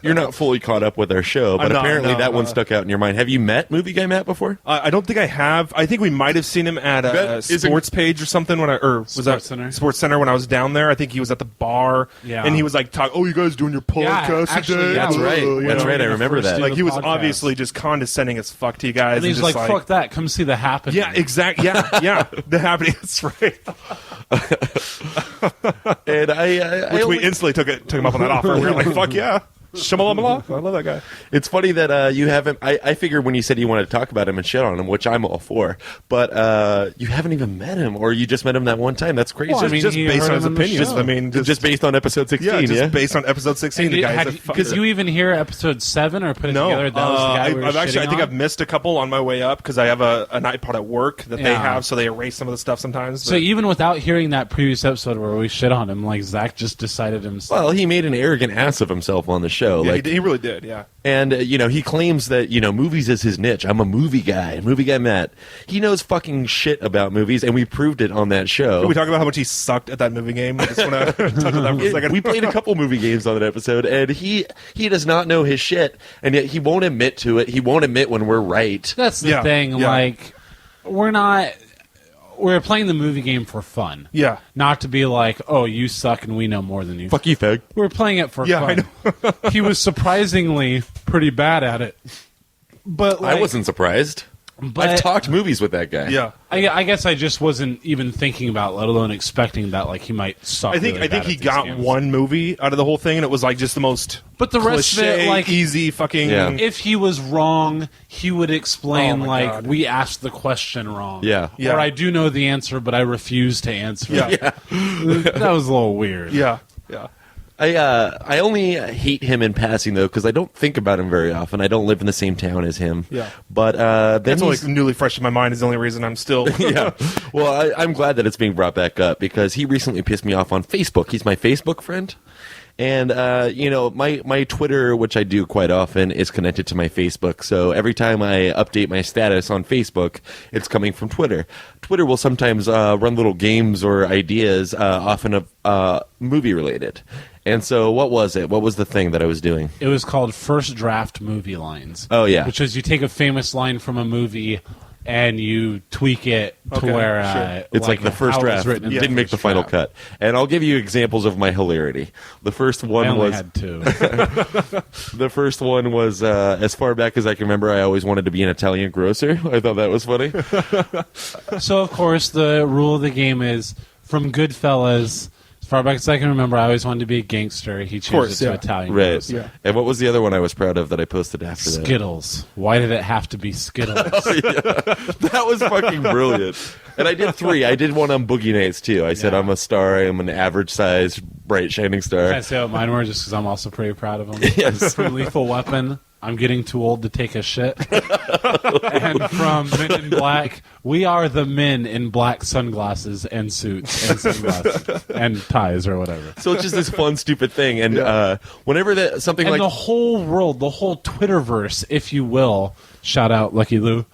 not fully caught up with our show, but I'm not, apparently no, that one stuck out in your mind. Have you met Movie Guy Matt before? I don't think I have. I think we might have seen him at a That is a- sports page or something when was that Sports Center. Sports Center when I was down there. I think he was at the bar. Yeah. And he was like, "Oh, you guys doing your podcast actually, today?" yeah, That's right. You That's know? right. I remember that. Like he was podcast. obviously just condescending as fuck to you guys. And he's just like, "Fuck that! Come see the happening." Yeah, exactly. Yeah, the happening. That's right. And I Which only- we instantly took him up on that offer. We were like, "Fuck yeah, Shamalamala." I love that guy. It's funny that you haven't. I figured when you said you wanted to talk about him and shit on him, which I'm all for, but you haven't even met him, or you just met him that one time. That's crazy. Well, I mean, Just you based heard on his him on the opinions. show. I mean, just based on episode 16. yeah, Yeah, just based on episode 16. The guys that Did you even hear episode 7 or put it together? That was the guy we were I've actually, I shitting think on? I've missed a couple on my way up because I have an iPod at work that they Yeah. have, so they erase some of the stuff sometimes. So but- even without hearing that previous episode where we shit on him, like Zach just decided himself. Well, he made an arrogant ass of himself on the show. yeah, like, he really did. Yeah. and he claims that movies is his niche. I'm a movie guy, Movie Guy Matt. He knows fucking shit about movies, and we proved it on that show. Can we talk about how much he sucked at that movie game? I just want to touch on that for a second. We played a couple movie games on that episode, and he does not know his shit, and yet he won't admit to it. He won't admit when we're right. That's the Yeah, thing. yeah. Like, we're playing the movie game for fun. Yeah. Not to be like, oh, you suck and we know more than you. Fuck you, fag. We're playing it for Yeah, I fun. He was surprisingly pretty bad at it. But like, I wasn't surprised. But I've talked movies with that guy. Yeah. I guess I just wasn't even thinking about, let alone expecting that like he might suck. I think really bad he at these got games. one movie out of the whole thing, and it was like just the most. But the rest of it, cliche, like, easy fucking. Yeah. if he was wrong, he would explain Oh my like God. we asked the question wrong. Yeah. Yeah. Or I do know the answer, but I refuse to answer. Yeah. it. That was a little weird. Yeah. Yeah. I only hate him in passing though because I don't think about him very often. I don't live in the same town as him. Yeah. But then That's only he's- newly fresh in my mind. Is the only reason I'm still. yeah. Well, I'm glad that it's being brought back up because he recently pissed me off on Facebook. He's my Facebook friend. And, my Twitter, which I do quite often, is connected to my Facebook. So every time I update my status on Facebook, it's coming from Twitter. Twitter will sometimes run little games or ideas, often movie related. And so what was it? What was the thing that I was doing? It was called First Draft Movie Lines. Oh, yeah. Which is you take a famous line from a movie and you tweak it to Okay, where sure. It's like the first how it was draft written in didn't the make the first final draft. cut. And I'll give you examples of my hilarity. The first I one only was had two. as far back as I can remember, I always wanted to be an Italian grocer. I thought that was funny. So, of course, the rule of the game is from Goodfellas. As far back as I can remember, I always wanted to be a gangster. He changed course, it to yeah. Italian. Right. Ghost. Yeah. And what was the other one I was proud of that I posted after that? Skittles. Why did it have to be Skittles? That was fucking brilliant. And I did 3. I did one on Boogie Nights, too. I said, Yeah. I'm a star. I'm an average-sized, bright, shining I star. say what mine were just because I'm also pretty proud of them. Yes. From Lethal Weapon, I'm getting too old to take a shit. And from Men in Black, we are the men in black sunglasses and suits and sunglasses and ties or whatever. So it's just this fun, stupid thing. And whenever that something And like... the whole world, the whole Twitterverse, if you will, shout out Lucky Lou,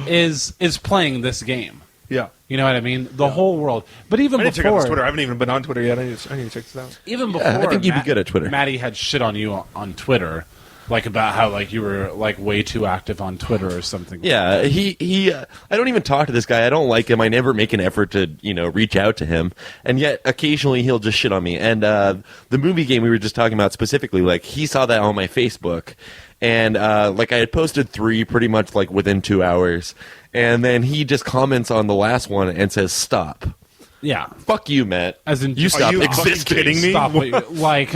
is playing this game. Yeah. You know what I mean? The whole world. But even I need to check out before, this Twitter. I haven't even been on Twitter yet. I need to check this out. even before, I think you'd be good at Twitter. Maddie had shit on you on Twitter, like about how like you were like way too active on Twitter or something. Yeah, he I don't even talk to this guy. I don't like him. I never make an effort to, reach out to him. And yet, occasionally, he'll just shit on me. And the movie game we were just talking about specifically, like, he saw that on my Facebook. And, like, I had posted 3 pretty much, like, within 2 hours. And then he just comments on the last one and says, stop. Yeah. Fuck you, Matt. As in, you are stop you fucking existing. kidding me? Stop. Like,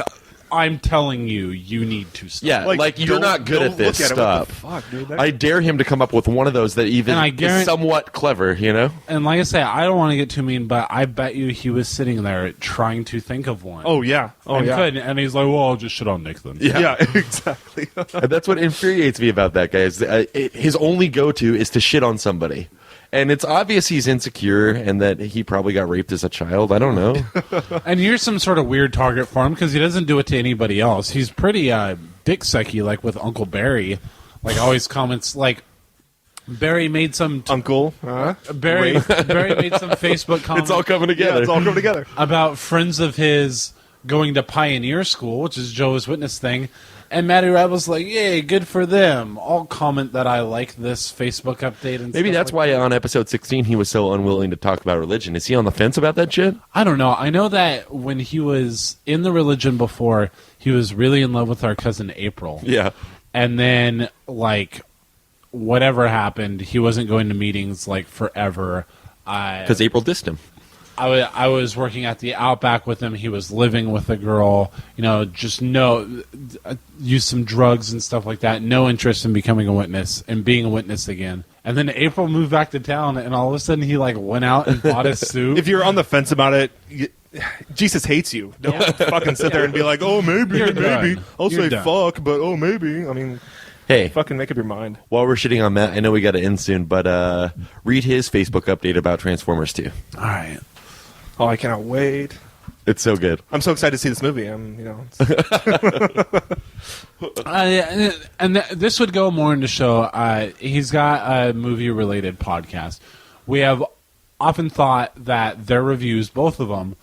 I'm telling you, you need to stop. Yeah, like you're not good at this. Look at Stop. It. What the fuck, dude? That- I dare him to come up with one of those that even And I is somewhat clever, And like I say, I don't want to get too mean, but I bet you he was sitting there trying to think of one. oh yeah. Oh and yeah. couldn't, and he's like, "Well, I'll just shit on Nick then." Yeah. Exactly. And that's what infuriates me about that guy. Is his only go-to is to shit on somebody. And it's obvious he's insecure and that he probably got raped as a child. I don't know. And you're some sort of weird target for him because he doesn't do it to anybody else. He's pretty dick sucky, like with Uncle Barry. Like always comments like Barry made some Uncle. Barry made some Facebook comment It's all coming together. Yeah, it's all coming together. about friends of his going to Pioneer School, which is Jehovah's Witness thing. And Matty Rab was like, "Yay, good for them." I'll comment that I like this Facebook update and Maybe stuff that's like why on episode 16 he was so unwilling to talk about religion. Is he on the fence about that shit? I don't know. I know that when he was in the religion before, he was really in love with our cousin April. Yeah. And then, like, whatever happened, he wasn't going to meetings, like, forever. Because April dissed him. I was working at the Outback with him. He was living with a girl. Used some drugs and stuff like that. No interest in becoming a witness and being a witness again. And then April moved back to town, and all of a sudden he, like, went out and bought a suit. If you're on the fence about it, Jesus hates you. Don't fucking sit there and be like, "Oh, maybe, You're maybe." done. I'll You're say done. fuck, but oh, maybe. I mean, Hey, fucking make up your mind. while we're shitting on Matt, I know we got to end soon, but read his Facebook update about Transformers 2. All right. Oh, I cannot wait. It's so good. I'm so excited to see this movie. This would go more into show. He's got a movie-related podcast. We have often thought that their reviews, both of them,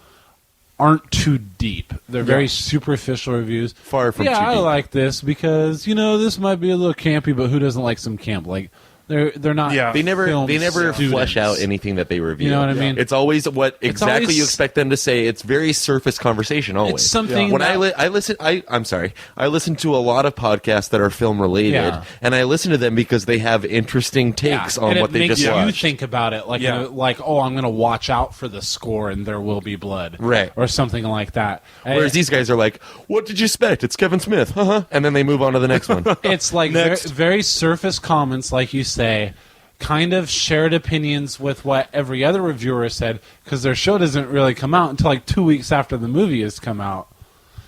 aren't too deep. They're very superficial reviews. Far from yeah, too I deep. like this because this might be a little campy, but who doesn't like some camp? Like they're not. Yeah. They never film flesh students. out anything that they review. You know what I mean? It's always what exactly always- you expect them to say. It's very surface conversation always. It's something When that- I listen, I'm sorry. I listen to a lot of podcasts that are film related, Yeah. and I listen to them because they have interesting takes on and what it they makes just you watched. think about it, like Yeah. I'm going to watch out for the score and there will be blood, Right. or something like that. Whereas these guys are like, "What did you expect? It's Kevin Smith," and then they move on to the next one. It's like very, Next. very surface comments, like you say, kind of shared opinions with what every other reviewer said, because their show doesn't really come out until like 2 weeks after the movie has come out.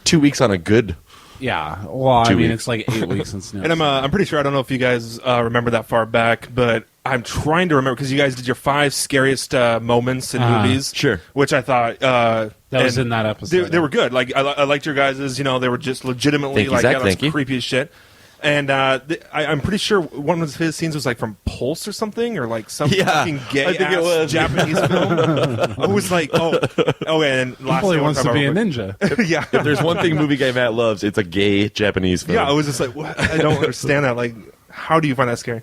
2 weeks on a good. Yeah, well, I 2 mean, weeks. it's like 8 weeks since. And I'm pretty sure, I don't know if you guys remember that far back, but I'm trying to remember because you guys did your 5 scariest moments in movies. Sure. Which I thought that was and in that episode. They were good. Like I liked your guys's. They were just legitimately Thank you, like Zach, yeah, that's thank you. creepy as shit. And I'm pretty sure one of his scenes was like from Pulse or something, or like some Yeah, fucking gay I think it was. Japanese film. I was like, and last People thing I wants to talk be a about- ninja. yeah, If there's one thing movie guy Matt loves, it's a gay Japanese film. yeah. I was just like, what? I don't understand that. Like, how do you find that scary?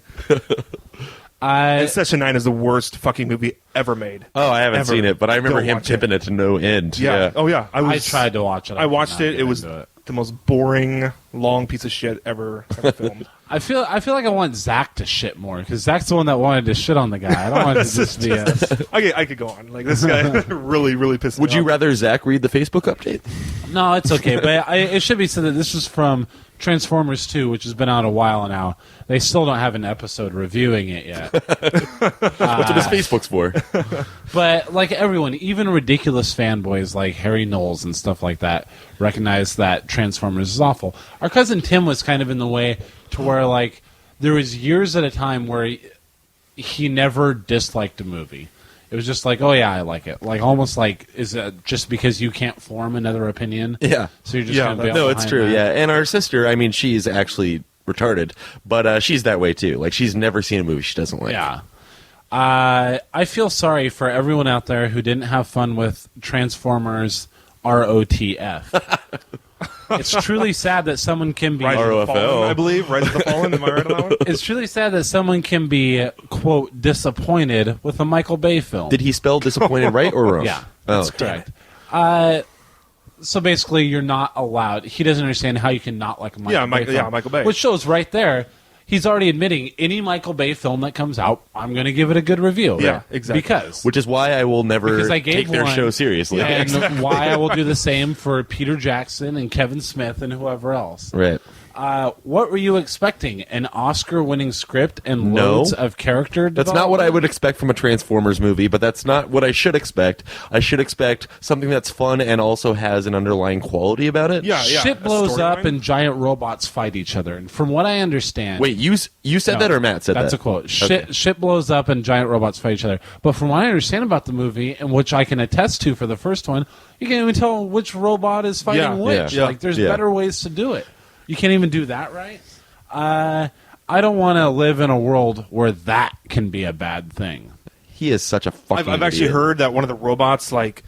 And Session 9 is the worst fucking movie ever made. Oh, I haven't Ever. seen it, but I remember Don't him watch tipping it to no end. Yeah. Oh yeah. I tried to watch it. I watched could not it. get It was into it. the most boring, long piece of shit ever filmed. I feel like I want Zach to shit more because Zach's the one that wanted to shit on the guy. I don't want it to just be us. I could go on. Like, this guy really, really pissed me Would you off. rather Zach read the Facebook update? No, it's okay. But it should be said that this is from Transformers 2, which has been out a while now. They still don't have an episode reviewing it yet. That's what his Facebook's for. But like everyone, even ridiculous fanboys like Harry Knowles and stuff like that, recognize that Transformers is awful. Our cousin Tim was kind of in the way to where like there was years at a time where he never disliked a movie. It was just like, oh yeah, I like it. Like almost like, is it just because you can't form another opinion? Yeah. So you're just Yeah, going to be No, it's behind true. that? Yeah, and our sister, I mean, she's actually retarded, but she's that way too. Like, she's never seen a movie she doesn't like. Yeah. I feel sorry for everyone out there who didn't have fun with Transformers ROTF. It's truly sad that someone can be... Rise of the ROFL. Fallen, I believe. Rise of the Fallen. Am I right on that one? It's truly sad that someone can be, quote, disappointed with a Michael Bay film. Did he spell disappointed right or wrong? Yeah, Oh, that's correct. So basically, you're not allowed... He doesn't understand how you can not like a Michael Bay film. Yeah, Michael Bay. Which shows right there, he's already admitting any Michael Bay film that comes out, I'm going to give it a good review. Yeah, exactly. Because... Which is why I will never Because I gave take their one, show seriously. and why I will do the same for Peter Jackson and Kevin Smith and whoever else. Right. What were you expecting? An Oscar-winning script and No. loads of character That's not what I development? would expect from a Transformers movie, but that's not what I should expect. I should expect something that's fun and also has an underlying quality about it. Yeah, yeah. Shit A blows up storyline? and giant robots fight each other. And from what I understand... Wait, you said No, that or Matt said that's that? a quote. Okay. Shit blows up and giant robots fight each other. But from what I understand about the movie, and which I can attest to for the first one, you can't even tell which robot is fighting Yeah, which. yeah, Like, there's yeah. better ways to do it. You can't even do that right. I don't want to live in a world where that can be a bad thing. He is such a fucking I've actually idiot. heard that one of the robots like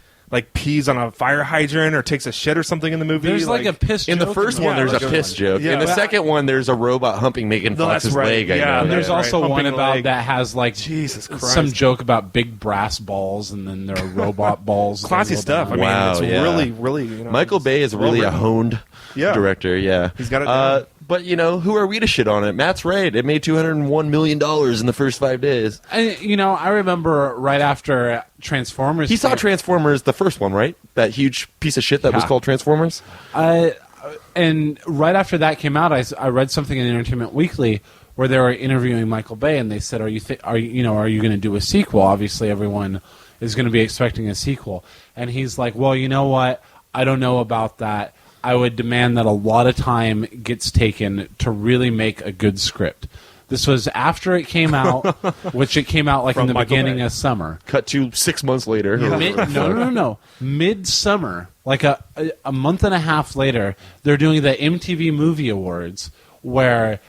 pees on a fire hydrant or takes a shit or something in the movie. There's like a piss In the joke first in one, the there's a second piss one. joke. Yeah. In the second one, there's a robot humping Megan No, that's Fox's right. leg. I Yeah, know And that. there's also Humping one the about leg. that has like Jesus Christ. some joke about big brass balls, and then there are robot balls. that classy are stuff. I robot- mean, Wow, it's yeah. really. Michael Bay is really a well-written. honed Yeah. director. Yeah, He's got it down. But who are we to shit on it? Matt's right. It made $201 million in the first 5 days. I remember right after Transformers. He saw came- Transformers, the first one, right? That huge piece of shit that was Yeah. called Transformers. And right after that came out, I read something in Entertainment Weekly where they were interviewing Michael Bay, and they said, "Are you going to do a sequel?" Obviously, everyone is going to be expecting a sequel, and he's like, "Well, you know what? I don't know about that. I would demand that a lot of time gets taken to really make a good script." This was after it came out, which it came out like From in the Michael beginning Bay. of summer. Cut to 6 months later. No. Midsummer, like a month and a half later, they're doing the MTV Movie Awards where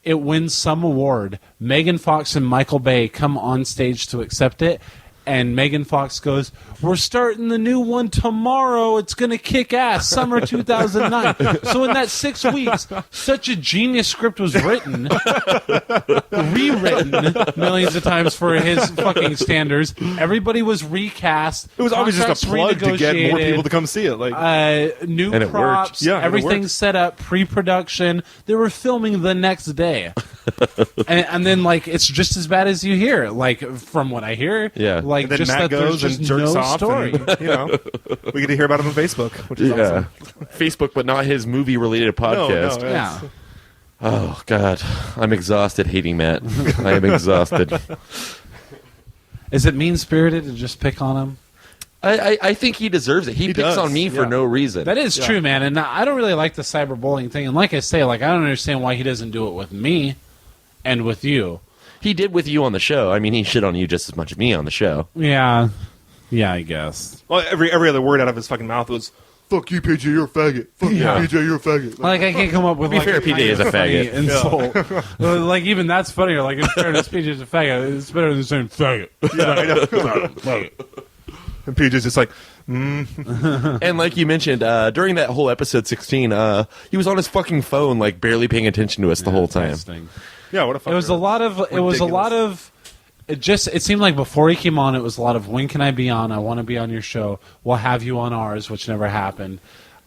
it wins some award. Megan Fox and Michael Bay come on stage to accept it, and Megan Fox goes, "We're starting the new one tomorrow. It's going to kick ass. Summer 2009. So in that 6 weeks, such a genius script was written, rewritten millions of times for his fucking standards. Everybody was recast. It was obviously just a plug to get more renegotiated. people to come see it. Like, New And it worked. props, Yeah, and it everything worked. set up, pre-production. They were filming the next day, and then like it's just as bad as you hear. Like from what I hear, Yeah. like and then just Matt that there's goes just and jerks no off. story. And, we get to hear about him on Facebook, which is Yeah. awesome. Facebook, but not his movie-related podcast. No, Yeah, Oh, God. I'm exhausted hating Matt. I am exhausted. is it mean-spirited to just pick on him? I think he deserves it. He picks does, on me for yeah. no reason. That is true, man. And I don't really like the cyberbullying thing. And like I say, like I don't understand why he doesn't do it with me and with you. He did with you on the show. I mean, he shit on you just as much as me on the show. Yeah, I guess. Well, every other word out of his fucking mouth was fuck you, PJ, you're a faggot. Fuck you, PJ, you're a faggot. Like, I can't come up with, be like, fair, a PJ kind is of a funny faggot. insult. Like, even that's funnier. Like, in fairness, PJ is a faggot. It's better than saying faggot. Yeah, I know. Faggot. And PJ's just like, And like you mentioned, during that whole episode 16, he was on his fucking phone, like barely paying attention to us the whole time. Interesting. yeah, what a fucker. It was a lot of. It seemed like before he came on, it was a lot of, when can I be on? I want to be on your show. We'll have you on ours, which never happened.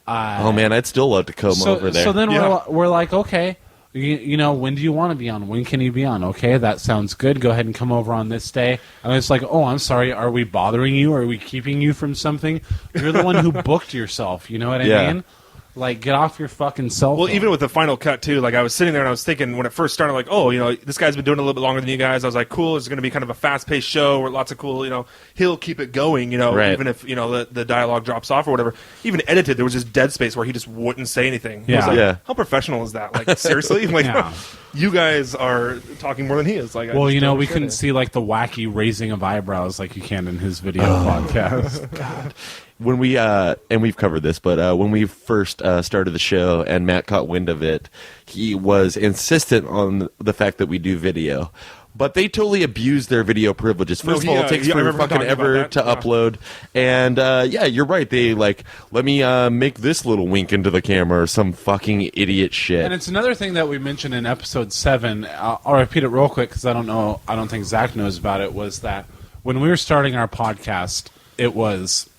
Oh man, I'd still love to come over there. So then Yeah. we're like, okay, you know, when do you want to be on? When can you be on? Okay, that sounds good. Go ahead and come over on this day. And it's like, oh, I'm sorry. Are we bothering you? Are we keeping you from something? You're the one who booked yourself. You know what I Yeah. mean? Like, get off your fucking cell phone. Well, even with the final cut too, like I was sitting there and I was thinking when it first started, like, oh, you know, this guy's been doing it a little bit longer than you guys. I was like, cool, it's going to be kind of a fast-paced show where lots of cool, you know, he'll keep it going, you know, Right. even if, you know, the dialogue drops off or whatever. Even edited, there was just dead space where he just wouldn't say anything. I was Yeah. like, Yeah. how professional is that? Like, seriously? Like, Yeah. you guys are talking more than he is. Like, I Well, just you know, don't we understand couldn't it. see like the wacky raising of eyebrows like you can in his video podcast. When we and we've covered this, but when we first started the show and Matt caught wind of it, he was insistent on the fact that we do video. But they totally abused their video privileges. First of all, it takes I for remember fucking talking about ever that. to Yeah. upload. And yeah, you're right. They like, let me make this little wink into the camera or some fucking idiot shit. And it's another thing that we mentioned in episode 7. I'll repeat it real quick because I don't think Zach knows about it. Was that when we were starting our podcast, it was,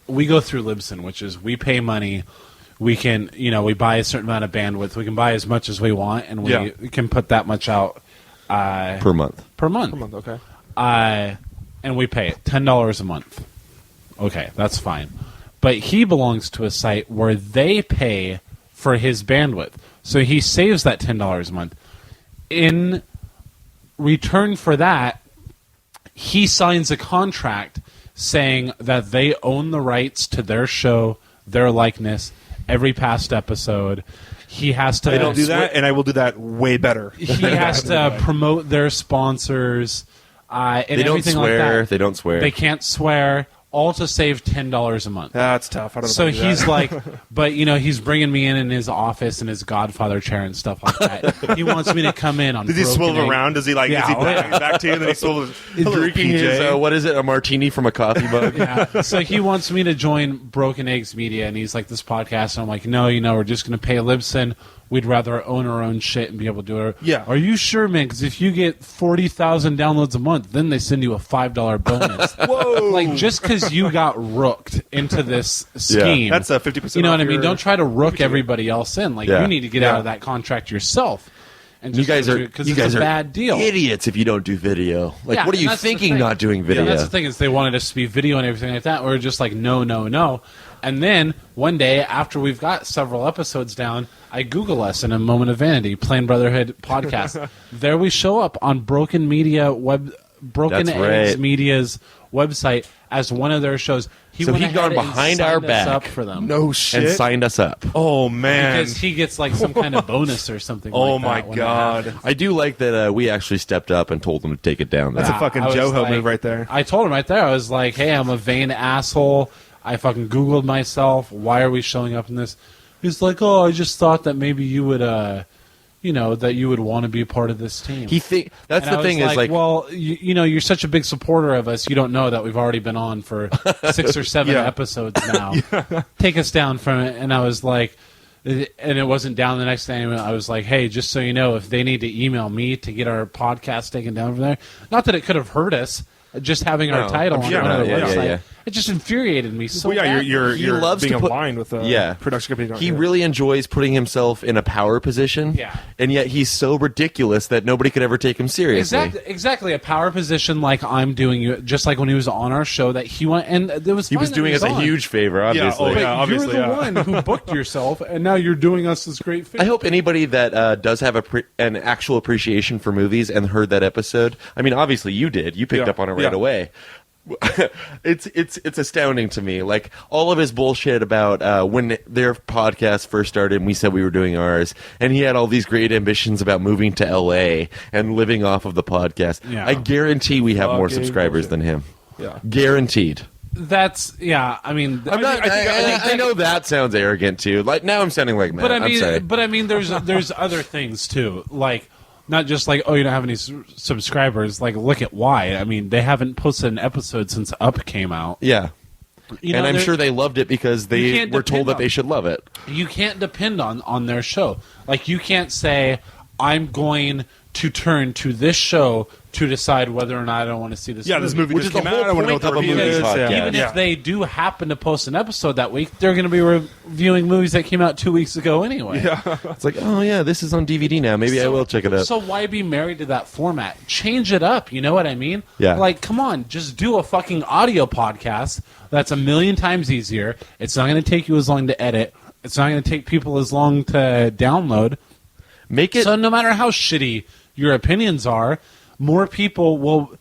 we go through Libsyn, which is we pay money. We can, you know, we buy a certain amount of bandwidth. We can buy as much as we want, and we can put that much out per month. per month. Okay. And we pay it $10 a month. Okay, that's fine. But he belongs to a site where they pay for his bandwidth, so he saves that $10 a month. In return for that, he signs a contract saying that they own the rights to their show, their likeness, every past episode. He has to. I don't do that, and I will do that way better. He has to promote their sponsors and They don't everything like swear. that. They don't swear. They can't swear. All to save $10 a month. That's tough. I don't know. So if I do he's that. like, but you know, he's bringing me in his office in his Godfather chair and stuff like that. He wants me to come in on. Does he Broken swivel Egg. around? Does he like? Yeah. Does he back to you? And then he swivels. Hello, drinking PJ. his what is it, a martini from a coffee mug. Yeah. So he wants me to join Broken Eggs Media, and he's like, this podcast. And I'm like, no, you know, we're just going to pay Libsyn. We'd rather own our own shit and be able to do it. Yeah. Are you sure, man? Because if you get 40,000 downloads a month, then they send you a $5 bonus. Whoa! Like, just because you got rooked into this scheme. That's a 50%. You know off what I mean? your- Don't try to rook everybody else in. Like, Yeah. you need to get out of that contract yourself. And You guys are because you it's guys a are bad deal. idiots if you don't do video. Like, Yeah, what are and you that's the thinking? thing. Not doing video. Yeah, that's the thing is they wanted us to be video and everything like that. We're just like, no, no, no. And then one day after we've got several episodes down, I Google us in a moment of vanity, Plain Brotherhood podcast. There we show up on Broken That's Eggs right. Media's website as one of their shows. So went he'd gone ahead and behind signed our us back. up for them. No shit. And signed us up. Oh man. Because he gets like some kind of bonus or something. Oh like my that when that happens. god. I do like that we actually stepped up and told them to take it down. That's a Yeah, fucking I was Joho like- move right there. I told him right there. I was like, "Hey, I'm a vain asshole. I fucking Googled myself. Why are we showing up in this?" He's like, "Oh, I just thought that maybe you would, you know, that you would want to be a part of this team." That's And the I thing was is like well, you know, you're such a big supporter of us. You don't know that we've already been on for 6 or 7 Yeah. episodes now. Take us down from it. And I was like, and it wasn't down the next day. I was like, hey, just so you know, if they need to email me to get our podcast taken down from there, not that it could have hurt us, just having our No, title I'm on sure one of not. their Yeah, yeah, website. yeah. It just infuriated me so Well, yeah, badly. you're He you're loves being to put- aligned with a Yeah. production company. he really enjoys putting himself in a power position. Yeah. And yet he's so ridiculous that nobody could ever take him seriously. Exactly. A power position like I'm doing, you just like when he was on our show that he went, and it was He was fine that doing us a on. huge favor, obviously. oh, But yeah, obviously, you're the yeah. one who booked yourself, and now you're doing us this great favor. I hope anybody that does have an actual appreciation for movies and heard that episode. I mean, obviously you did. You picked Yeah. up on it right Yeah. away. It's astounding to me. Like all of his bullshit about when their podcast first started and we said we were doing ours, and he had all these great ambitions about moving to LA and living off of the podcast. Yeah. I guarantee we have more Fucking subscribers bullshit. than him. Yeah. Guaranteed. That's I mean, I know that sounds arrogant too. Like now I'm sounding like Matt. but I mean, there's other things too. Like not just like, oh, you don't have any subscribers. Like look at why. I mean, they haven't posted an episode since Up came out. Yeah. You know, and I'm sure they loved it because they were told that they should love it. You can't depend on their show. Like you can't say, I'm going to turn to this show to decide whether or not I don't want to see this movie. This movie Which just is the came out. I whole want to know point what the of a review movie is. podcast. Even if they do happen to post an episode that week, they're going to be reviewing movies that came out 2 weeks ago anyway. It's like, oh yeah, this is on DVD now. Maybe I will check it out. So why be married to that format? Change it up. You know what I mean? Yeah. Like, come on, just do a fucking audio podcast. That's a million times easier. It's not going to take you as long to edit. It's not going to take people as long to download. Make it So no matter how shitty your opinions are, more people will.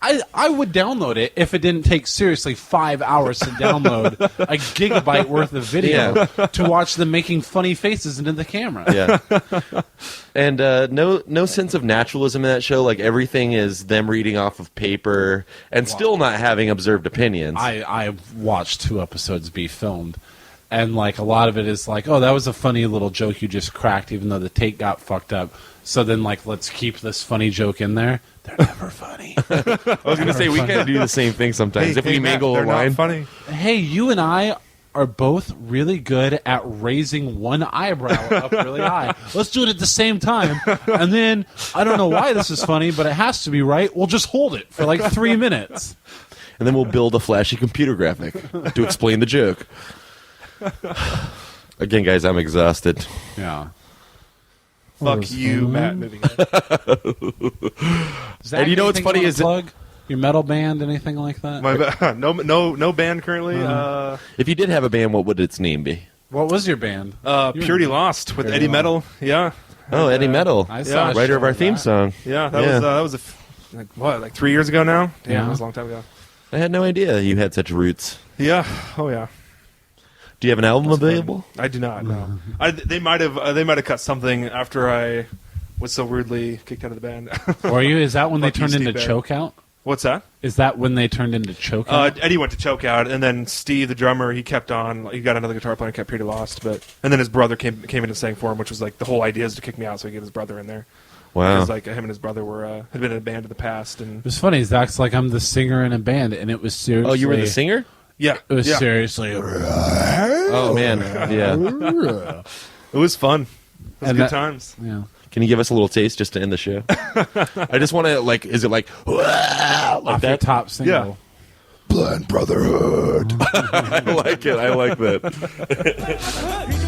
I would download it if it didn't take seriously 5 hours to download a gigabyte worth of video to watch them making funny faces into the camera. Yeah. And no sense of naturalism in that show. Like everything is them reading off of paper and still not having observed opinions. I watched 2 episodes be filmed, and like a lot of it is like, oh, that was a funny little joke you just cracked, even though the take got fucked up. So then, like, let's keep this funny joke in there. They're never funny. I was going to say, we kind of do the same thing sometimes. If we mangle a line. Funny. Hey, you and I are both really good at raising one eyebrow up really high. Let's do it at the same time. And then, I don't know why this is funny, but it has to be right. We'll just hold it for like 3 minutes. And then we'll build a flashy computer graphic to explain the joke. Again, guys, I'm exhausted. Yeah. Fuck you, Matt. Moving on. Zach, And you know what's anything funny wanna is that- plug? Your metal band, anything like that? No band currently. If you did have a band, what would its name be? What was your band? Purity Lost with Purity Eddie Metal. Yeah. Oh, Eddie Metal, I saw a writer of show our of theme that. song. Yeah. Yeah. That was like 3 years ago now. Damn, Yeah. that was a long time ago. I had no idea you had such roots. Yeah. Oh yeah. Do you have an album available? I do not. No. They might have cut something after I was so rudely kicked out of the band. Or you? Is that when they Fuck you, turned into Steve Barrett. Chokeout? What's that? Is that when they turned into Chokeout? Eddie went to Chokeout, and then Steve, the drummer, he kept on. He got another guitar player, and kept Purity Lost, and then his brother came in and sang for him, which was like the whole idea is to kick me out, so he get his brother in there. Wow. Because like him and his brother had been in a band in the past, and It was funny. Zach's like, I'm the singer in a band, and it was seriously. Oh, you were the singer? yeah, It was yeah. seriously. Oh, man. Yeah. It was fun. It was And good that- times. Yeah. Can you give us a little taste just to end the show? I just want to, like, is it like, like Off your that? top single. Blind Brotherhood. I like it. I like that. Brotherhood,